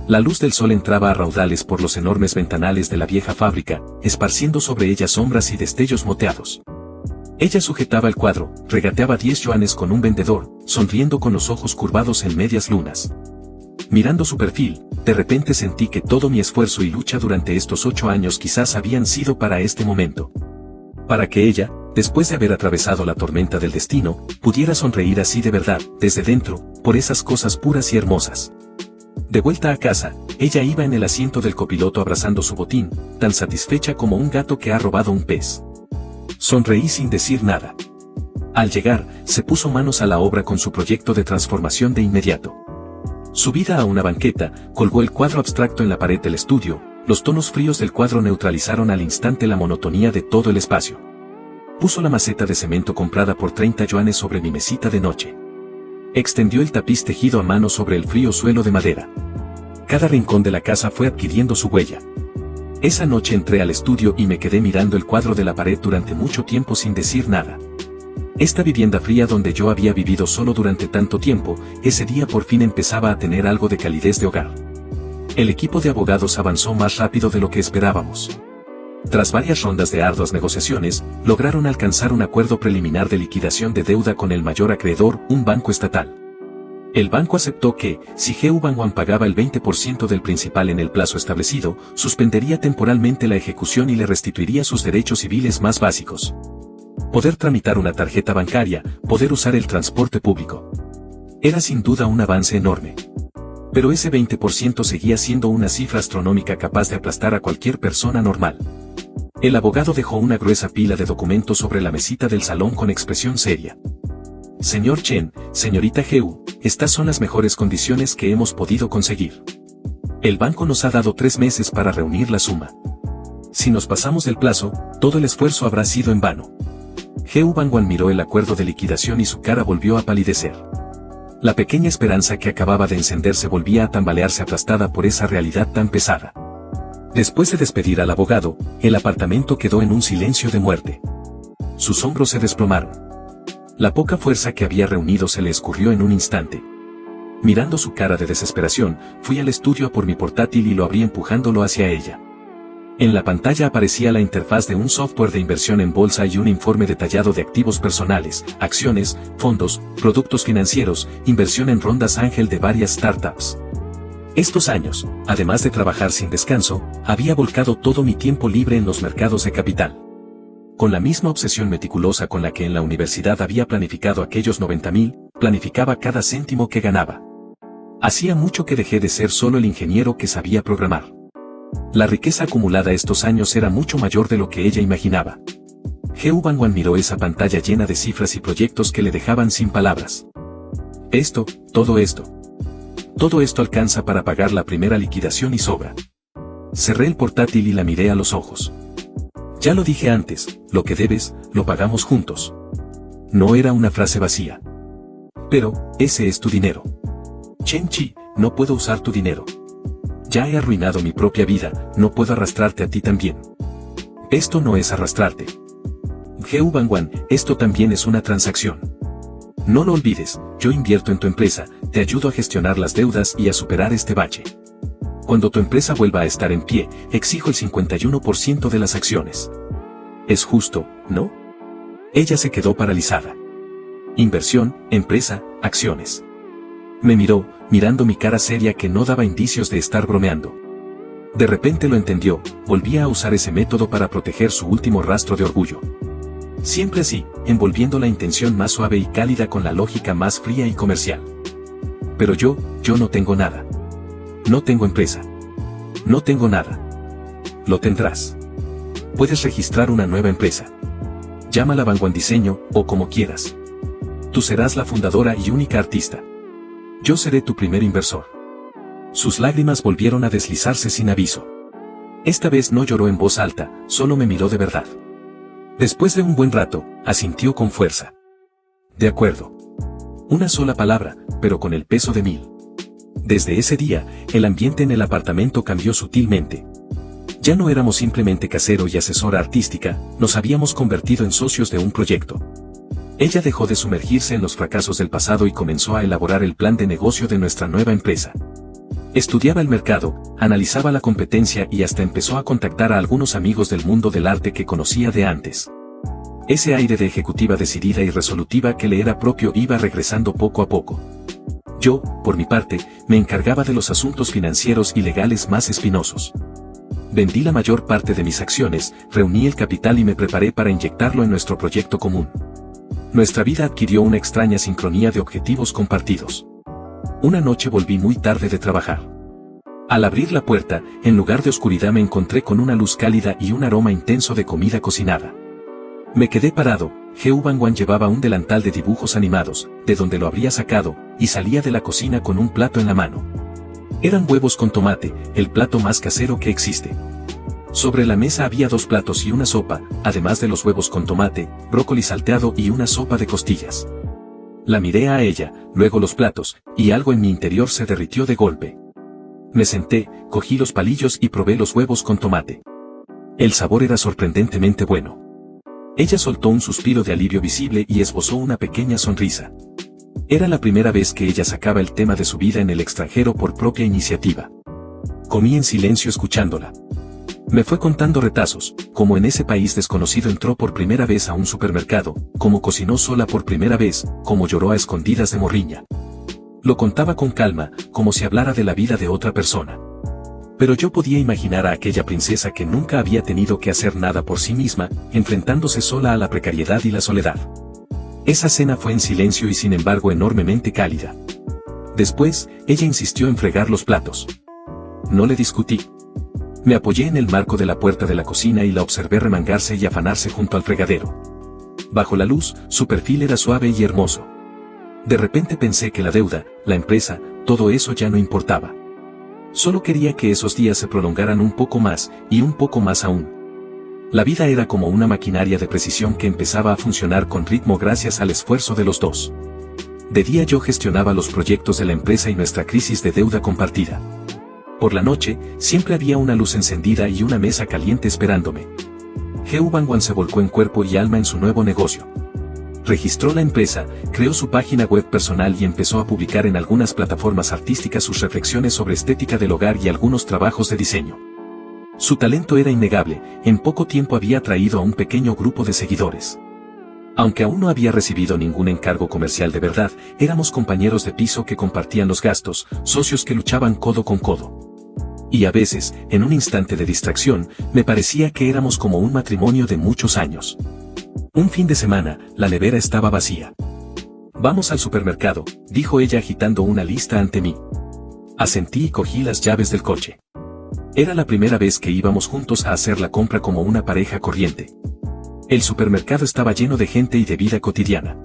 Speaker 1: La luz del sol entraba a raudales por los enormes ventanales de la vieja fábrica, esparciendo sobre ellas sombras y destellos moteados. Ella sujetaba el cuadro, regateaba 10 yuanes con un vendedor, sonriendo con los ojos curvados en medias lunas. Mirando su perfil, de repente sentí que todo mi esfuerzo y lucha durante estos 8 años quizás habían sido para este momento. Para que ella, después de haber atravesado la tormenta del destino, pudiera sonreír así de verdad, desde dentro, por esas cosas puras y hermosas. De vuelta a casa, ella iba en el asiento del copiloto abrazando su botín, tan satisfecha como un gato que ha robado un pez. Sonreí sin decir nada. Al llegar, se puso manos a la obra con su proyecto de transformación de inmediato. Subida a una banqueta, colgó el cuadro abstracto en la pared del estudio. Los tonos fríos del cuadro neutralizaron al instante la monotonía de todo el espacio. Puso la maceta de cemento comprada por 30 yuanes sobre mi mesita de noche. Extendió el tapiz tejido a mano sobre el frío suelo de madera. Cada rincón de la casa fue adquiriendo su huella. Esa noche entré al estudio y me quedé mirando el cuadro de la pared durante mucho tiempo sin decir nada. Esta vivienda fría donde yo había vivido solo durante tanto tiempo, ese día por fin empezaba a tener algo de calidez de hogar. El equipo de abogados avanzó más rápido de lo que esperábamos. Tras varias rondas de arduas negociaciones, lograron alcanzar un acuerdo preliminar de liquidación de deuda con el mayor acreedor, un banco estatal. El banco aceptó que, si GU Bangwan pagaba el 20% del principal en el plazo establecido, suspendería temporalmente la ejecución y le restituiría sus derechos civiles más básicos. Poder tramitar una tarjeta bancaria, poder usar el transporte público. Era sin duda un avance enorme. Pero ese 20% seguía siendo una cifra astronómica capaz de aplastar a cualquier persona normal. El abogado dejó una gruesa pila de documentos sobre la mesita del salón con expresión seria. Señor Chen, señorita GU, estas son las mejores condiciones que hemos podido conseguir. El banco nos ha dado 3 meses para reunir la suma. Si nos pasamos del plazo, todo el esfuerzo habrá sido en vano. GU Bangwan miró el acuerdo de liquidación y su cara volvió a palidecer. La pequeña esperanza que acababa de encenderse volvía a tambalearse aplastada por esa realidad tan pesada. Después de despedir al abogado, el apartamento quedó en un silencio de muerte. Sus hombros se desplomaron. La poca fuerza que había reunido se le escurrió en un instante. Mirando su cara de desesperación, fui al estudio a por mi portátil y lo abrí empujándolo hacia ella. En la pantalla aparecía la interfaz de un software de inversión en bolsa y un informe detallado de activos personales, acciones, fondos, productos financieros, inversión en rondas ángel de varias startups. Estos años, además de trabajar sin descanso, había volcado todo mi tiempo libre en los mercados de capital. Con la misma obsesión meticulosa con la que en la universidad había planificado aquellos 90.000, planificaba cada céntimo que ganaba. Hacía mucho que dejé de ser solo el ingeniero que sabía programar. La riqueza acumulada estos años era mucho mayor de lo que ella imaginaba. GU Bangwan miró esa pantalla llena de cifras y proyectos que le dejaban sin palabras. Todo esto alcanza para pagar la primera liquidación y sobra. Cerré el portátil y la miré a los ojos. Ya lo dije antes, lo que debes, lo pagamos juntos. No era una frase vacía. Pero, ese es tu dinero. Chen Chi, no puedo usar tu dinero. Ya he arruinado mi propia vida, no puedo arrastrarte a ti también. Esto no es arrastrarte. GU Bangwan, esto también es una transacción. No lo olvides, yo invierto en tu empresa, te ayudo a gestionar las deudas y a superar este bache. Cuando tu empresa vuelva a estar en pie, exijo el 51% de las acciones. Es justo, ¿no? Ella se quedó paralizada. Inversión, empresa, acciones. Me miró, mirando mi cara seria que no daba indicios de estar bromeando. De repente lo entendió, volvía a usar ese método para proteger su último rastro de orgullo. Siempre así, envolviendo la intención más suave y cálida con la lógica más fría y comercial. Pero yo no tengo nada. No tengo empresa. No tengo nada. Lo tendrás. Puedes registrar una nueva empresa. Llámala Bangwan Diseño, o como quieras. Tú serás la fundadora y única artista. Yo seré tu primer inversor. Sus lágrimas volvieron a deslizarse sin aviso. Esta vez no lloró en voz alta, solo me miró de verdad. Después de un buen rato, asintió con fuerza. De acuerdo. Una sola palabra, pero con el peso de 1000. Desde ese día, el ambiente en el apartamento cambió sutilmente. Ya no éramos simplemente casero y asesora artística, nos habíamos convertido en socios de un proyecto. Ella dejó de sumergirse en los fracasos del pasado y comenzó a elaborar el plan de negocio de nuestra nueva empresa. Estudiaba el mercado, analizaba la competencia y hasta empezó a contactar a algunos amigos del mundo del arte que conocía de antes. Ese aire de ejecutiva decidida y resolutiva que le era propio iba regresando poco a poco. Yo, por mi parte, me encargaba de los asuntos financieros y legales más espinosos. Vendí la mayor parte de mis acciones, reuní el capital y me preparé para inyectarlo en nuestro proyecto común. Nuestra vida adquirió una extraña sincronía de objetivos compartidos. Una noche volví muy tarde de trabajar. Al abrir la puerta, en lugar de oscuridad me encontré con una luz cálida y un aroma intenso de comida cocinada. Me quedé parado. GU Bangwan llevaba un delantal de dibujos animados, de donde lo habría sacado, y salía de la cocina con un plato en la mano. Eran huevos con tomate, el plato más casero que existe. Sobre la mesa había 2 platos y una sopa, además de los huevos con tomate, brócoli salteado y una sopa de costillas. La miré a ella, luego los platos, y algo en mi interior se derritió de golpe. Me senté, cogí los palillos y probé los huevos con tomate. El sabor era sorprendentemente bueno. Ella soltó un suspiro de alivio visible y esbozó una pequeña sonrisa. Era la primera vez que ella sacaba el tema de su vida en el extranjero por propia iniciativa. Comí en silencio escuchándola. Me fue contando retazos, como en ese país desconocido entró por primera vez a un supermercado, como cocinó sola por primera vez, como lloró a escondidas de morriña. Lo contaba con calma, como si hablara de la vida de otra persona. Pero yo podía imaginar a aquella princesa que nunca había tenido que hacer nada por sí misma, enfrentándose sola a la precariedad y la soledad. Esa cena fue en silencio y sin embargo enormemente cálida. Después, ella insistió en fregar los platos. No le discutí. Me apoyé en el marco de la puerta de la cocina y la observé remangarse y afanarse junto al fregadero. Bajo la luz, su perfil era suave y hermoso. De repente pensé que la deuda, la empresa, todo eso ya no importaba. Solo quería que esos días se prolongaran un poco más, y un poco más aún. La vida era como una maquinaria de precisión que empezaba a funcionar con ritmo gracias al esfuerzo de los dos. De día yo gestionaba los proyectos de la empresa y nuestra crisis de deuda compartida. Por la noche, siempre había una luz encendida y una mesa caliente esperándome. Heu Bangwan se volcó en cuerpo y alma en su nuevo negocio. Registró la empresa, creó su página web personal y empezó a publicar en algunas plataformas artísticas sus reflexiones sobre estética del hogar y algunos trabajos de diseño. Su talento era innegable, en poco tiempo había atraído a un pequeño grupo de seguidores. Aunque aún no había recibido ningún encargo comercial de verdad, éramos compañeros de piso que compartían los gastos, socios que luchaban codo con codo. Y a veces, en un instante de distracción, me parecía que éramos como un matrimonio de muchos años. Un fin de semana, la nevera estaba vacía. «Vamos al supermercado», dijo ella agitando una lista ante mí. Asentí y cogí las llaves del coche. Era la primera vez que íbamos juntos a hacer la compra como una pareja corriente. El supermercado estaba lleno de gente y de vida cotidiana.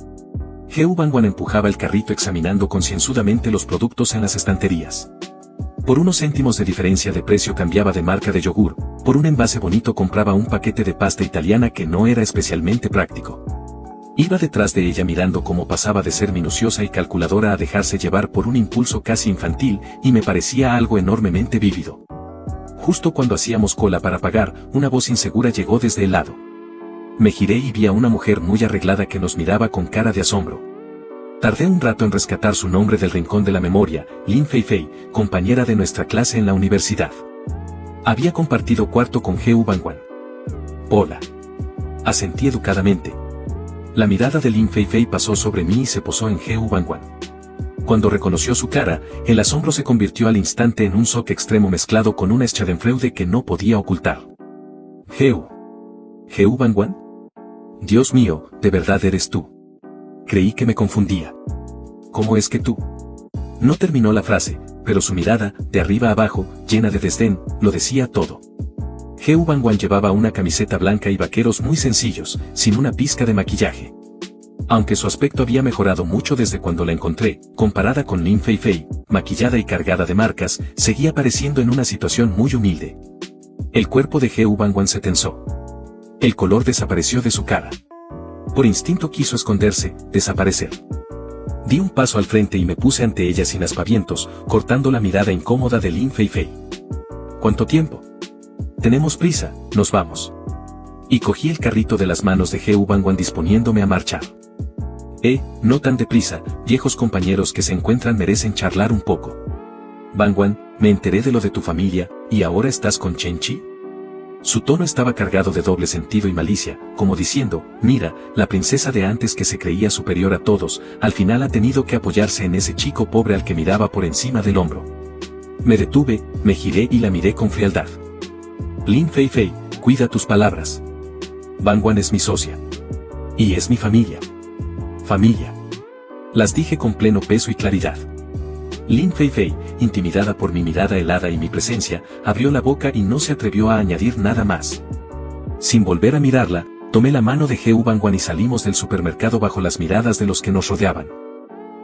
Speaker 1: Heu Bangwan empujaba el carrito examinando concienzudamente los productos en las estanterías. Por unos céntimos de diferencia de precio cambiaba de marca de yogur, por un envase bonito compraba un paquete de pasta italiana que no era especialmente práctico. Iba detrás de ella mirando cómo pasaba de ser minuciosa y calculadora a dejarse llevar por un impulso casi infantil, y me parecía algo enormemente vívido. Justo cuando hacíamos cola para pagar, una voz insegura llegó desde el lado. Me giré y vi a una mujer muy arreglada que nos miraba con cara de asombro. Tardé un rato en rescatar su nombre del rincón de la memoria, Lin Feifei, compañera de nuestra clase en la universidad. Había compartido cuarto con Heu Bangwan. «Hola». Asentí educadamente. La mirada de Lin Feifei pasó sobre mí y se posó en Heu Bangwan. Cuando reconoció su cara, el asombro se convirtió al instante en un shock extremo mezclado con una schadenfreude que no podía ocultar. «¿Heu Bangwan? Dios mío, ¿de verdad eres tú?» Creí que me confundía. «¿Cómo es que tú?» No terminó la frase, pero su mirada, de arriba a abajo, llena de desdén, lo decía todo. Heu Bangwan llevaba una camiseta blanca y vaqueros muy sencillos, sin una pizca de maquillaje. Aunque su aspecto había mejorado mucho desde cuando la encontré, comparada con Lin Feifei, maquillada y cargada de marcas, seguía pareciendo en una situación muy humilde. El cuerpo de Heu Bangwan se tensó. El color desapareció de su cara. Por instinto quiso esconderse, desaparecer. Di un paso al frente y me puse ante ella sin aspavientos, cortando la mirada incómoda de Lin Feifei. «¿Cuánto tiempo? Tenemos prisa, nos vamos». Y cogí el carrito de las manos de Heu Bangwan disponiéndome a marchar. No tan deprisa, viejos compañeros que se encuentran merecen charlar un poco. «Bangwan, me enteré de lo de tu familia, ¿y ahora estás con Chen Chi?» Su tono estaba cargado de doble sentido y malicia, como diciendo, mira, la princesa de antes que se creía superior a todos, al final ha tenido que apoyarse en ese chico pobre al que miraba por encima del hombro. Me detuve, me giré y la miré con frialdad. «Lin Feifei, cuida tus palabras. Bangwan es mi socia. Y es mi familia. Familia». Las dije con pleno peso y claridad. Lin Feifei, intimidada por mi mirada helada y mi presencia, abrió la boca y no se atrevió a añadir nada más. Sin volver a mirarla, tomé la mano de Heu Bangwan y salimos del supermercado bajo las miradas de los que nos rodeaban.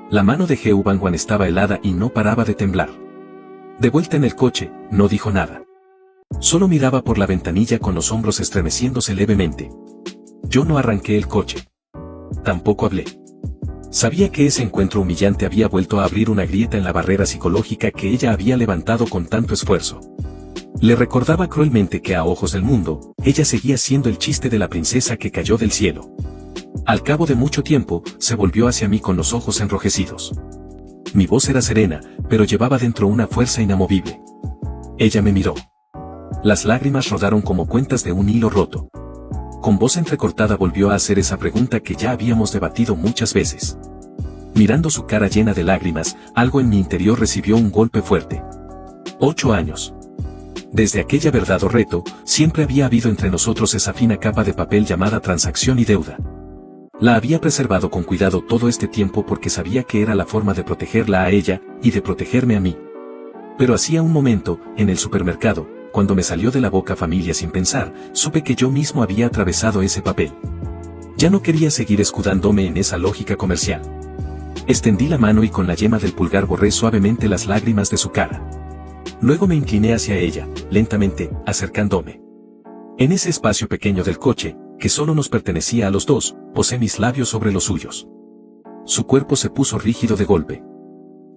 Speaker 1: La mano de Heu Bangwan estaba helada y no paraba de temblar. De vuelta en el coche, no dijo nada. Solo miraba por la ventanilla con los hombros estremeciéndose levemente. Yo no arranqué el coche. Tampoco hablé. Sabía que ese encuentro humillante había vuelto a abrir una grieta en la barrera psicológica que ella había levantado con tanto esfuerzo. Le recordaba cruelmente que a ojos del mundo, ella seguía siendo el chiste de la princesa que cayó del cielo. Al cabo de mucho tiempo, se volvió hacia mí con los ojos enrojecidos. Mi voz era serena, pero llevaba dentro una fuerza inamovible. Ella me miró. Las lágrimas rodaron como cuentas de un hilo roto. Con voz entrecortada volvió a hacer esa pregunta que ya habíamos debatido muchas veces. Mirando su cara llena de lágrimas, algo en mi interior recibió un golpe fuerte. 8 años. Desde aquella verdad o reto, siempre había habido entre nosotros esa fina capa de papel llamada transacción y deuda. La había preservado con cuidado todo este tiempo porque sabía que era la forma de protegerla a ella, y de protegerme a mí. Pero hacía un momento, en el supermercado, cuando me salió de la boca familia sin pensar, supe que yo mismo había atravesado ese papel. Ya no quería seguir escudándome en esa lógica comercial. Extendí la mano y con la yema del pulgar borré suavemente las lágrimas de su cara. Luego me incliné hacia ella, lentamente, acercándome. En ese espacio pequeño del coche, que solo nos pertenecía a los dos, posé mis labios sobre los suyos. Su cuerpo se puso rígido de golpe.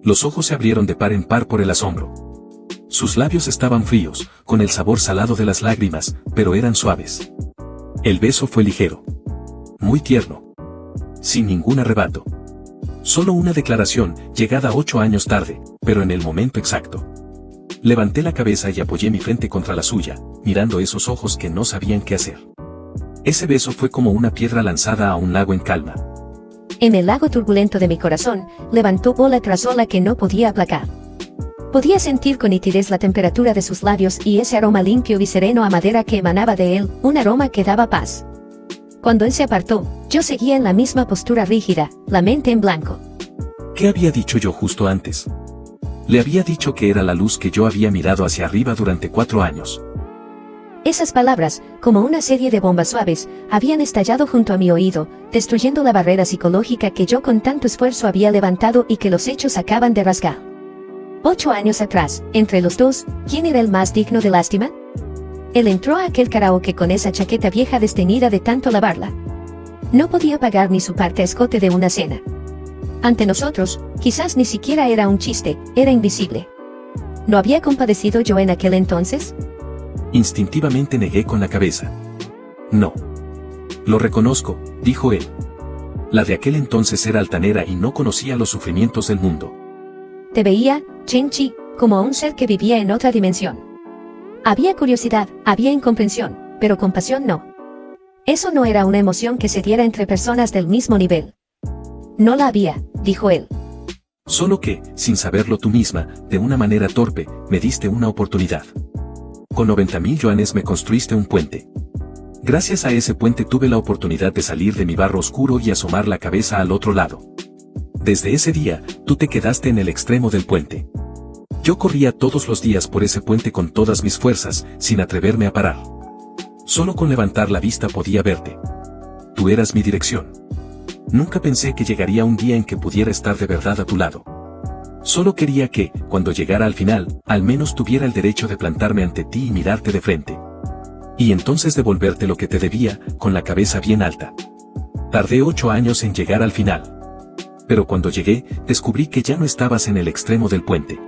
Speaker 1: Los ojos se abrieron de par en par por el asombro. Sus labios estaban fríos, con el sabor salado de las lágrimas, pero eran suaves. El beso fue ligero. Muy tierno. Sin ningún arrebato. Solo una declaración, llegada 8 años tarde, pero en el momento exacto. Levanté la cabeza y apoyé mi frente contra la suya, mirando esos ojos que no sabían qué hacer. Ese beso fue como una piedra lanzada a un lago en calma.
Speaker 2: En el lago turbulento de mi corazón, levantó ola tras ola que no podía aplacar. Podía sentir con nitidez la temperatura de sus labios y ese aroma limpio y sereno a madera que emanaba de él, un aroma que daba paz. Cuando él se apartó, yo seguía en la misma postura rígida, la mente en blanco.
Speaker 1: ¿Qué había dicho yo justo antes? Le había dicho que era la luz que yo había mirado hacia arriba durante 4 años.
Speaker 2: Esas palabras, como una serie de bombas suaves, habían estallado junto a mi oído, destruyendo la barrera psicológica que yo con tanto esfuerzo había levantado y que los hechos acaban de rasgar. 8 años atrás, entre los dos, ¿quién era el más digno de lástima? Él entró a aquel karaoke con esa chaqueta vieja desteñida de tanto lavarla. No podía pagar ni su parte a escote de una cena. Ante nosotros, quizás ni siquiera era un chiste, era invisible. ¿No había compadecido yo en aquel entonces?
Speaker 1: Instintivamente negué con la cabeza. No. Lo reconozco, dijo él. La de aquel entonces era altanera y no conocía los sufrimientos del mundo.
Speaker 2: Te veía, Chenchi, como a un ser que vivía en otra dimensión. Había curiosidad, había incomprensión, pero compasión no. Eso no era una emoción que se diera entre personas del mismo nivel. No la había, dijo él.
Speaker 1: Solo que, sin saberlo tú misma, de una manera torpe, me diste una oportunidad. Con 90.000 yuanes me construiste un puente. Gracias a ese puente tuve la oportunidad de salir de mi barro oscuro y asomar la cabeza al otro lado. Desde ese día, tú te quedaste en el extremo del puente. Yo corría todos los días por ese puente con todas mis fuerzas, sin atreverme a parar. Solo con levantar la vista podía verte. Tú eras mi dirección. Nunca pensé que llegaría un día en que pudiera estar de verdad a tu lado. Solo quería que, cuando llegara al final, al menos tuviera el derecho de plantarme ante ti y mirarte de frente. Y entonces devolverte lo que te debía, con la cabeza bien alta. Tardé 8 años en llegar al final. Pero cuando llegué, descubrí que ya no estabas en el extremo del puente.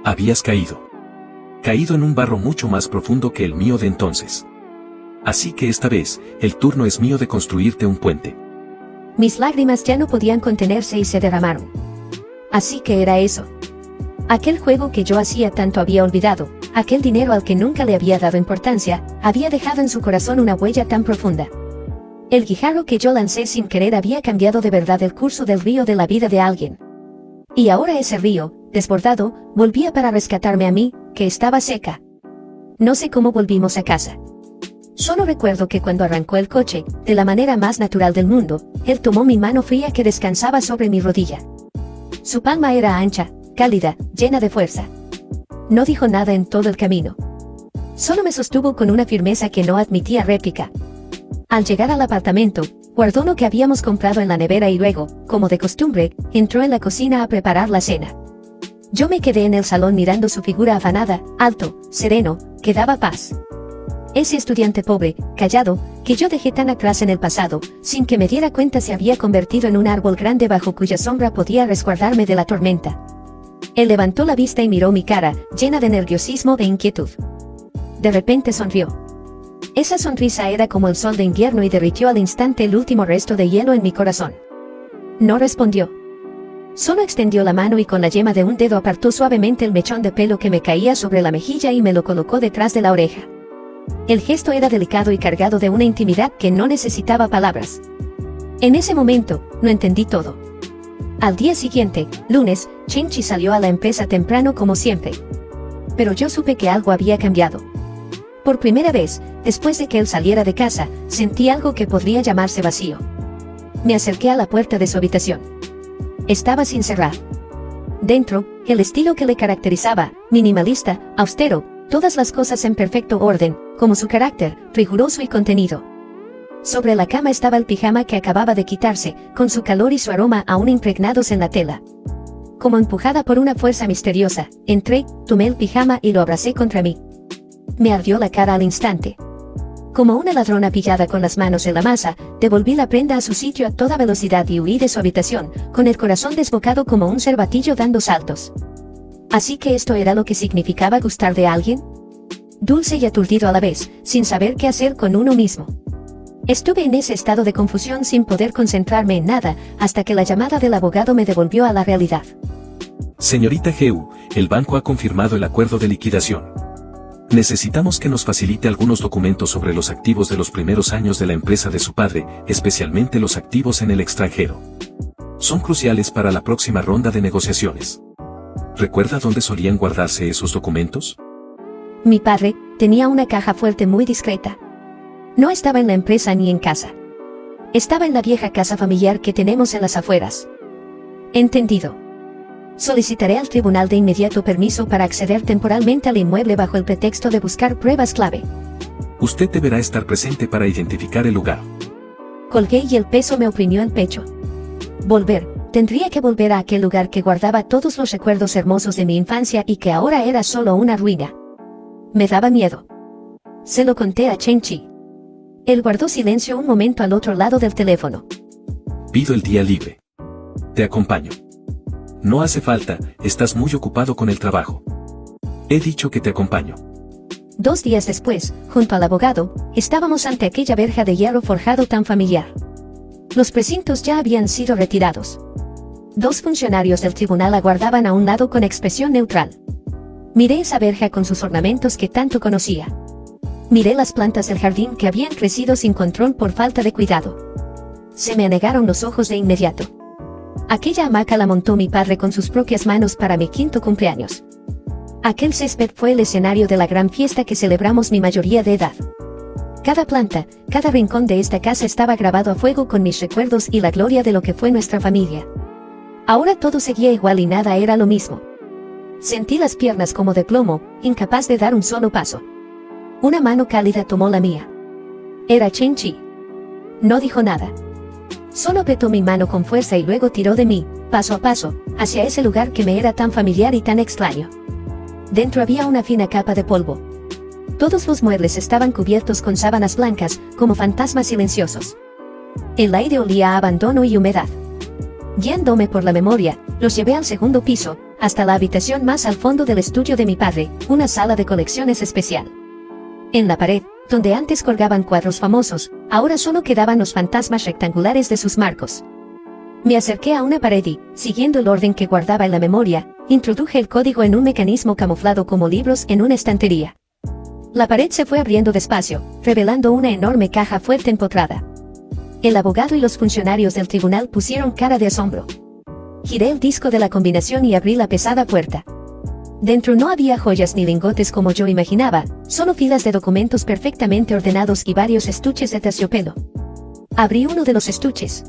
Speaker 1: Habías caído. Caído en un barro mucho más profundo que el mío de entonces. Así que esta vez, el turno es mío de construirte un puente.
Speaker 2: Mis lágrimas ya no podían contenerse y se derramaron. Así que era eso. Aquel juego que yo hacía tanto había olvidado, aquel dinero al que nunca le había dado importancia, había dejado en su corazón una huella tan profunda. El guijarro que yo lancé sin querer había cambiado de verdad el curso del río de la vida de alguien. Y ahora ese río, desbordado, volvía para rescatarme a mí, que estaba seca. No sé cómo volvimos a casa. Solo recuerdo que cuando arrancó el coche, de la manera más natural del mundo, él tomó mi mano fría que descansaba sobre mi rodilla. Su palma era ancha, cálida, llena de fuerza. No dijo nada en todo el camino. Solo me sostuvo con una firmeza que no admitía réplica. Al llegar al apartamento, guardó lo que habíamos comprado en la nevera y luego, como de costumbre, entró en la cocina a preparar la cena. Yo me quedé en el salón mirando su figura afanada, alto, sereno, que daba paz. Ese estudiante pobre, callado, que yo dejé tan atrás en el pasado, sin que me diera cuenta se había convertido en un árbol grande bajo cuya sombra podía resguardarme de la tormenta. Él levantó la vista y miró mi cara, llena de nerviosismo e inquietud. De repente sonrió. Esa sonrisa era como el sol de invierno y derritió al instante el último resto de hielo en mi corazón. No respondió. Solo extendió la mano y con la yema de un dedo apartó suavemente el mechón de pelo que me caía sobre la mejilla y me lo colocó detrás de la oreja. El gesto era delicado y cargado de una intimidad que no necesitaba palabras. En ese momento, lo entendí todo. Al día siguiente, lunes, Chenchi salió a la empresa temprano como siempre. Pero yo supe que algo había cambiado. Por primera vez, después de que él saliera de casa, sentí algo que podría llamarse vacío. Me acerqué a la puerta de su habitación. Estaba sin cerrar. Dentro, el estilo que le caracterizaba, minimalista, austero, todas las cosas en perfecto orden, como su carácter, riguroso y contenido. Sobre la cama estaba el pijama que acababa de quitarse, con su calor y su aroma aún impregnados en la tela. Como empujada por una fuerza misteriosa, entré, tomé el pijama y lo abracé contra mí. Me ardió la cara al instante. Como una ladrona pillada con las manos en la masa, devolví la prenda a su sitio a toda velocidad y huí de su habitación, con el corazón desbocado como un cervatillo dando saltos. ¿Así que esto era lo que significaba gustar de alguien? Dulce y aturdido a la vez, sin saber qué hacer con uno mismo. Estuve en ese estado de confusión sin poder concentrarme en nada, hasta que la llamada del abogado me devolvió a la realidad.
Speaker 1: Señorita Heu, el banco ha confirmado el acuerdo de liquidación. Necesitamos que nos facilite algunos documentos sobre los activos de los primeros años de la empresa de su padre, especialmente los activos en el extranjero. Son cruciales para la próxima ronda de negociaciones. ¿Recuerda dónde solían guardarse esos documentos?
Speaker 2: Mi padre tenía una caja fuerte muy discreta. No estaba en la empresa ni en casa. Estaba en la vieja casa familiar que tenemos en las afueras. Entendido. Solicitaré al tribunal de inmediato permiso para acceder temporalmente al inmueble bajo el pretexto de buscar pruebas clave.
Speaker 1: Usted deberá estar presente para identificar el lugar.
Speaker 2: Colgué y el peso me oprimió el pecho. Volver. Tendría que volver a aquel lugar que guardaba todos los recuerdos hermosos de mi infancia y que ahora era solo una ruina. Me daba miedo. Se lo conté a Chenchi. Él guardó silencio un momento al otro lado del teléfono.
Speaker 1: Pido el día libre. Te acompaño. No hace falta, estás muy ocupado con el trabajo. He dicho que te acompaño.
Speaker 2: 2 días después, junto al abogado, estábamos ante aquella verja de hierro forjado tan familiar. Los precintos ya habían sido retirados. 2 funcionarios del tribunal aguardaban a un lado con expresión neutral. Miré esa verja con sus ornamentos que tanto conocía. Miré las plantas del jardín que habían crecido sin control por falta de cuidado. Se me anegaron los ojos de inmediato. Aquella hamaca la montó mi padre con sus propias manos para mi 5º cumpleaños. Aquel césped fue el escenario de la gran fiesta que celebramos mi mayoría de edad. Cada planta, cada rincón de esta casa estaba grabado a fuego con mis recuerdos y la gloria de lo que fue nuestra familia. Ahora todo seguía igual y nada era lo mismo. Sentí las piernas como de plomo, incapaz de dar un solo paso. Una mano cálida tomó la mía. Era Chenchi. No dijo nada. Solo apretó mi mano con fuerza y luego tiró de mí, paso a paso, hacia ese lugar que me era tan familiar y tan extraño. Dentro había una fina capa de polvo. Todos los muebles estaban cubiertos con sábanas blancas, como fantasmas silenciosos. El aire olía a abandono y humedad. Guiándome por la memoria, los llevé al 2º piso, hasta la habitación más al fondo del estudio de mi padre, una sala de colecciones especial. En la pared, donde antes colgaban cuadros famosos, ahora solo quedaban los fantasmas rectangulares de sus marcos. Me acerqué a una pared y, siguiendo el orden que guardaba en la memoria, introduje el código en un mecanismo camuflado como libros en una estantería. La pared se fue abriendo despacio, revelando una enorme caja fuerte empotrada. El abogado y los funcionarios del tribunal pusieron cara de asombro. Giré el disco de la combinación y abrí la pesada puerta. Dentro no había joyas ni lingotes como yo imaginaba, solo filas de documentos perfectamente ordenados y varios estuches de terciopelo. Abrí uno de los estuches.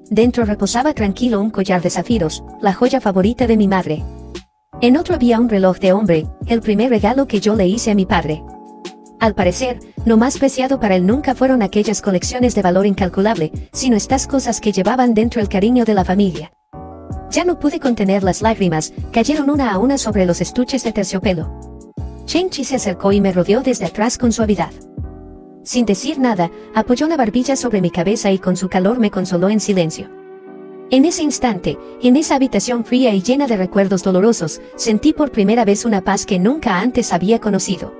Speaker 2: Dentro reposaba tranquilo un collar de zafiros, la joya favorita de mi madre. En otro había un reloj de hombre, el primer regalo que yo le hice a mi padre. Al parecer, lo más preciado para él nunca fueron aquellas colecciones de valor incalculable, sino estas cosas que llevaban dentro el cariño de la familia. Ya no pude contener las lágrimas, cayeron una a una sobre los estuches de terciopelo. Chenchi se acercó y me rodeó desde atrás con suavidad. sin decir nada, apoyó la barbilla sobre mi cabeza y con su calor me consoló en silencio. En ese instante, en esa habitación fría y llena de recuerdos dolorosos, sentí por primera vez una paz que nunca antes había conocido.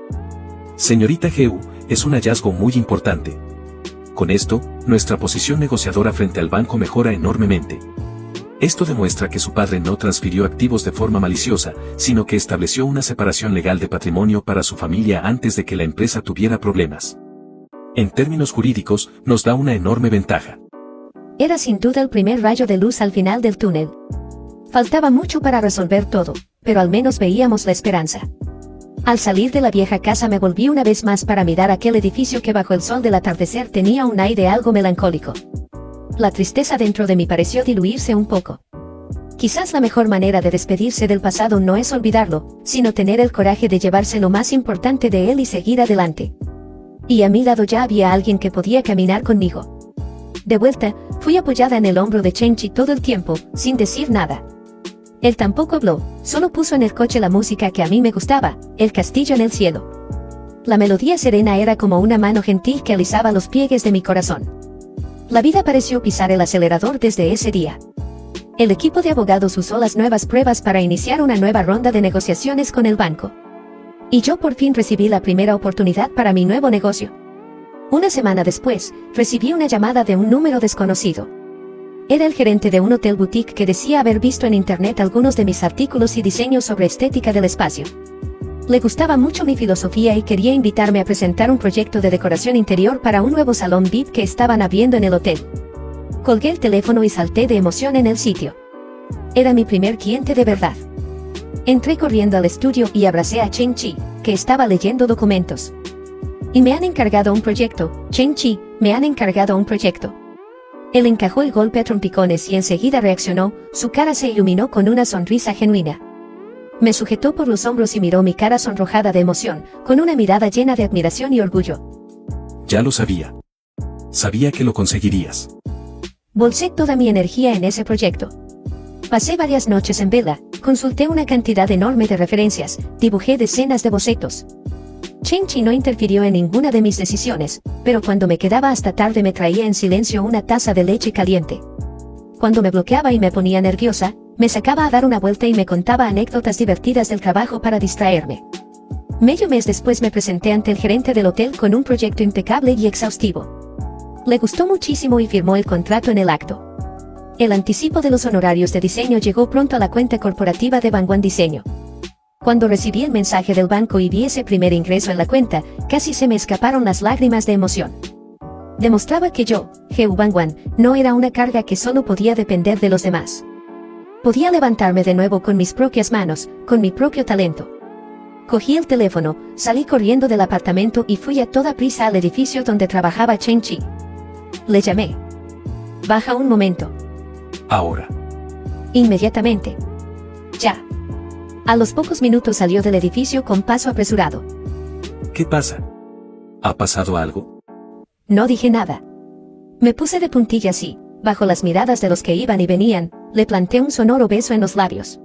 Speaker 1: Señorita Heu, es un hallazgo muy importante. Con esto, nuestra posición negociadora frente al banco mejora enormemente. Esto demuestra que su padre no transfirió activos de forma maliciosa, sino que estableció una separación legal de patrimonio para su familia antes de que la empresa tuviera problemas. En términos jurídicos, nos da una enorme ventaja.
Speaker 2: Era sin duda el primer rayo de luz al final del túnel. Faltaba mucho para resolver todo, pero al menos veíamos la esperanza. Al salir de la vieja casa me volví una vez más para mirar aquel edificio que bajo el sol del atardecer tenía un aire algo melancólico. La tristeza dentro de mí pareció diluirse un poco. Quizás la mejor manera de despedirse del pasado no es olvidarlo, sino tener el coraje de llevarse lo más importante de él y seguir adelante. Y a mi lado ya había alguien que podía caminar conmigo. De vuelta, fui apoyada en el hombro de Chen-Chi todo el tiempo, sin decir nada. Él tampoco habló, solo puso en el coche la música que a mí me gustaba, El castillo en el cielo. La melodía serena era como una mano gentil que alisaba los pliegues de mi corazón. La vida pareció pisar el acelerador desde ese día. El equipo de abogados usó las nuevas pruebas para iniciar una nueva ronda de negociaciones con el banco. Y yo por fin recibí la primera oportunidad para mi nuevo negocio. Una semana después, recibí una llamada de un número desconocido. Era el gerente de un hotel boutique que decía haber visto en internet algunos de mis artículos y diseños sobre estética del espacio. Le gustaba mucho mi filosofía y quería invitarme a presentar un proyecto de decoración interior para un nuevo salón VIP que estaban abriendo en el hotel. Colgué el teléfono y salté de emoción en el sitio. Era mi primer cliente de verdad. Entré corriendo al estudio y abracé a Chen-Chi, que estaba leyendo documentos. Y me han encargado un proyecto, Chen-Chi, me han encargado un proyecto. Él encajó el golpe a trompicones y enseguida reaccionó, su cara se iluminó con una sonrisa genuina. Me sujetó por los hombros y miró mi cara sonrojada de emoción, con una mirada llena de admiración y orgullo.
Speaker 1: Ya lo sabía. Sabía que lo conseguirías.
Speaker 2: Volcé toda mi energía en ese proyecto. Pasé varias noches en vela, consulté una cantidad enorme de referencias, dibujé decenas de bocetos. Chen-Chi no interfirió en ninguna de mis decisiones, pero cuando me quedaba hasta tarde me traía en silencio una taza de leche caliente. Cuando me bloqueaba y me ponía nerviosa, me sacaba a dar una vuelta y me contaba anécdotas divertidas del trabajo para distraerme. Medio mes después me presenté ante el gerente del hotel con un proyecto impecable y exhaustivo. Le gustó muchísimo y firmó el contrato en el acto. El anticipo de los honorarios de diseño llegó pronto a la cuenta corporativa de Bangwan Diseño. Cuando recibí el mensaje del banco y vi ese primer ingreso en la cuenta, casi se me escaparon las lágrimas de emoción. Demostraba que yo, Heu Bangwan, no era una carga que solo podía depender de los demás. Podía levantarme de nuevo con mis propias manos, con mi propio talento. Cogí el teléfono, salí corriendo del apartamento y fui a toda prisa al edificio donde trabajaba Chen-Chi. Le llamé. Baja un momento.
Speaker 1: Ahora.
Speaker 2: Inmediatamente. Ya. A los pocos minutos salió del edificio con paso apresurado.
Speaker 1: ¿Qué pasa? ¿Ha pasado algo?
Speaker 2: No dije nada. Me puse de puntillas y, bajo las miradas de los que iban y venían, le planté un sonoro beso en los labios.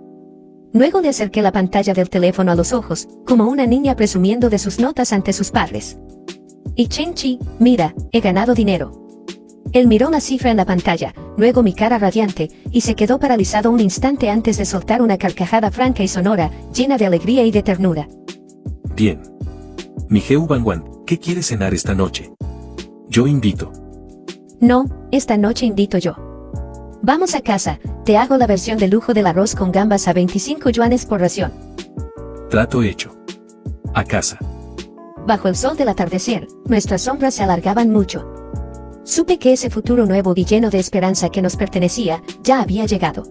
Speaker 2: Luego le acerqué la pantalla del teléfono a los ojos, como una niña presumiendo de sus notas ante sus padres. Y Chen-Chi, mira, he ganado dinero. Él miró la cifra en la pantalla, luego mi cara radiante, y se quedó paralizado un instante antes de soltar una carcajada franca y sonora, llena de alegría y de ternura.
Speaker 1: Bien. Mi Heu Bangwan, ¿qué quieres cenar esta noche? Yo invito.
Speaker 2: No, esta noche invito yo. Vamos a casa, te hago la versión de lujo del arroz con gambas a 25 yuanes por ración.
Speaker 1: Trato hecho. A casa.
Speaker 2: Bajo el sol del atardecer, nuestras sombras se alargaban mucho. Supe que ese futuro nuevo y lleno de esperanza que nos pertenecía, ya había llegado.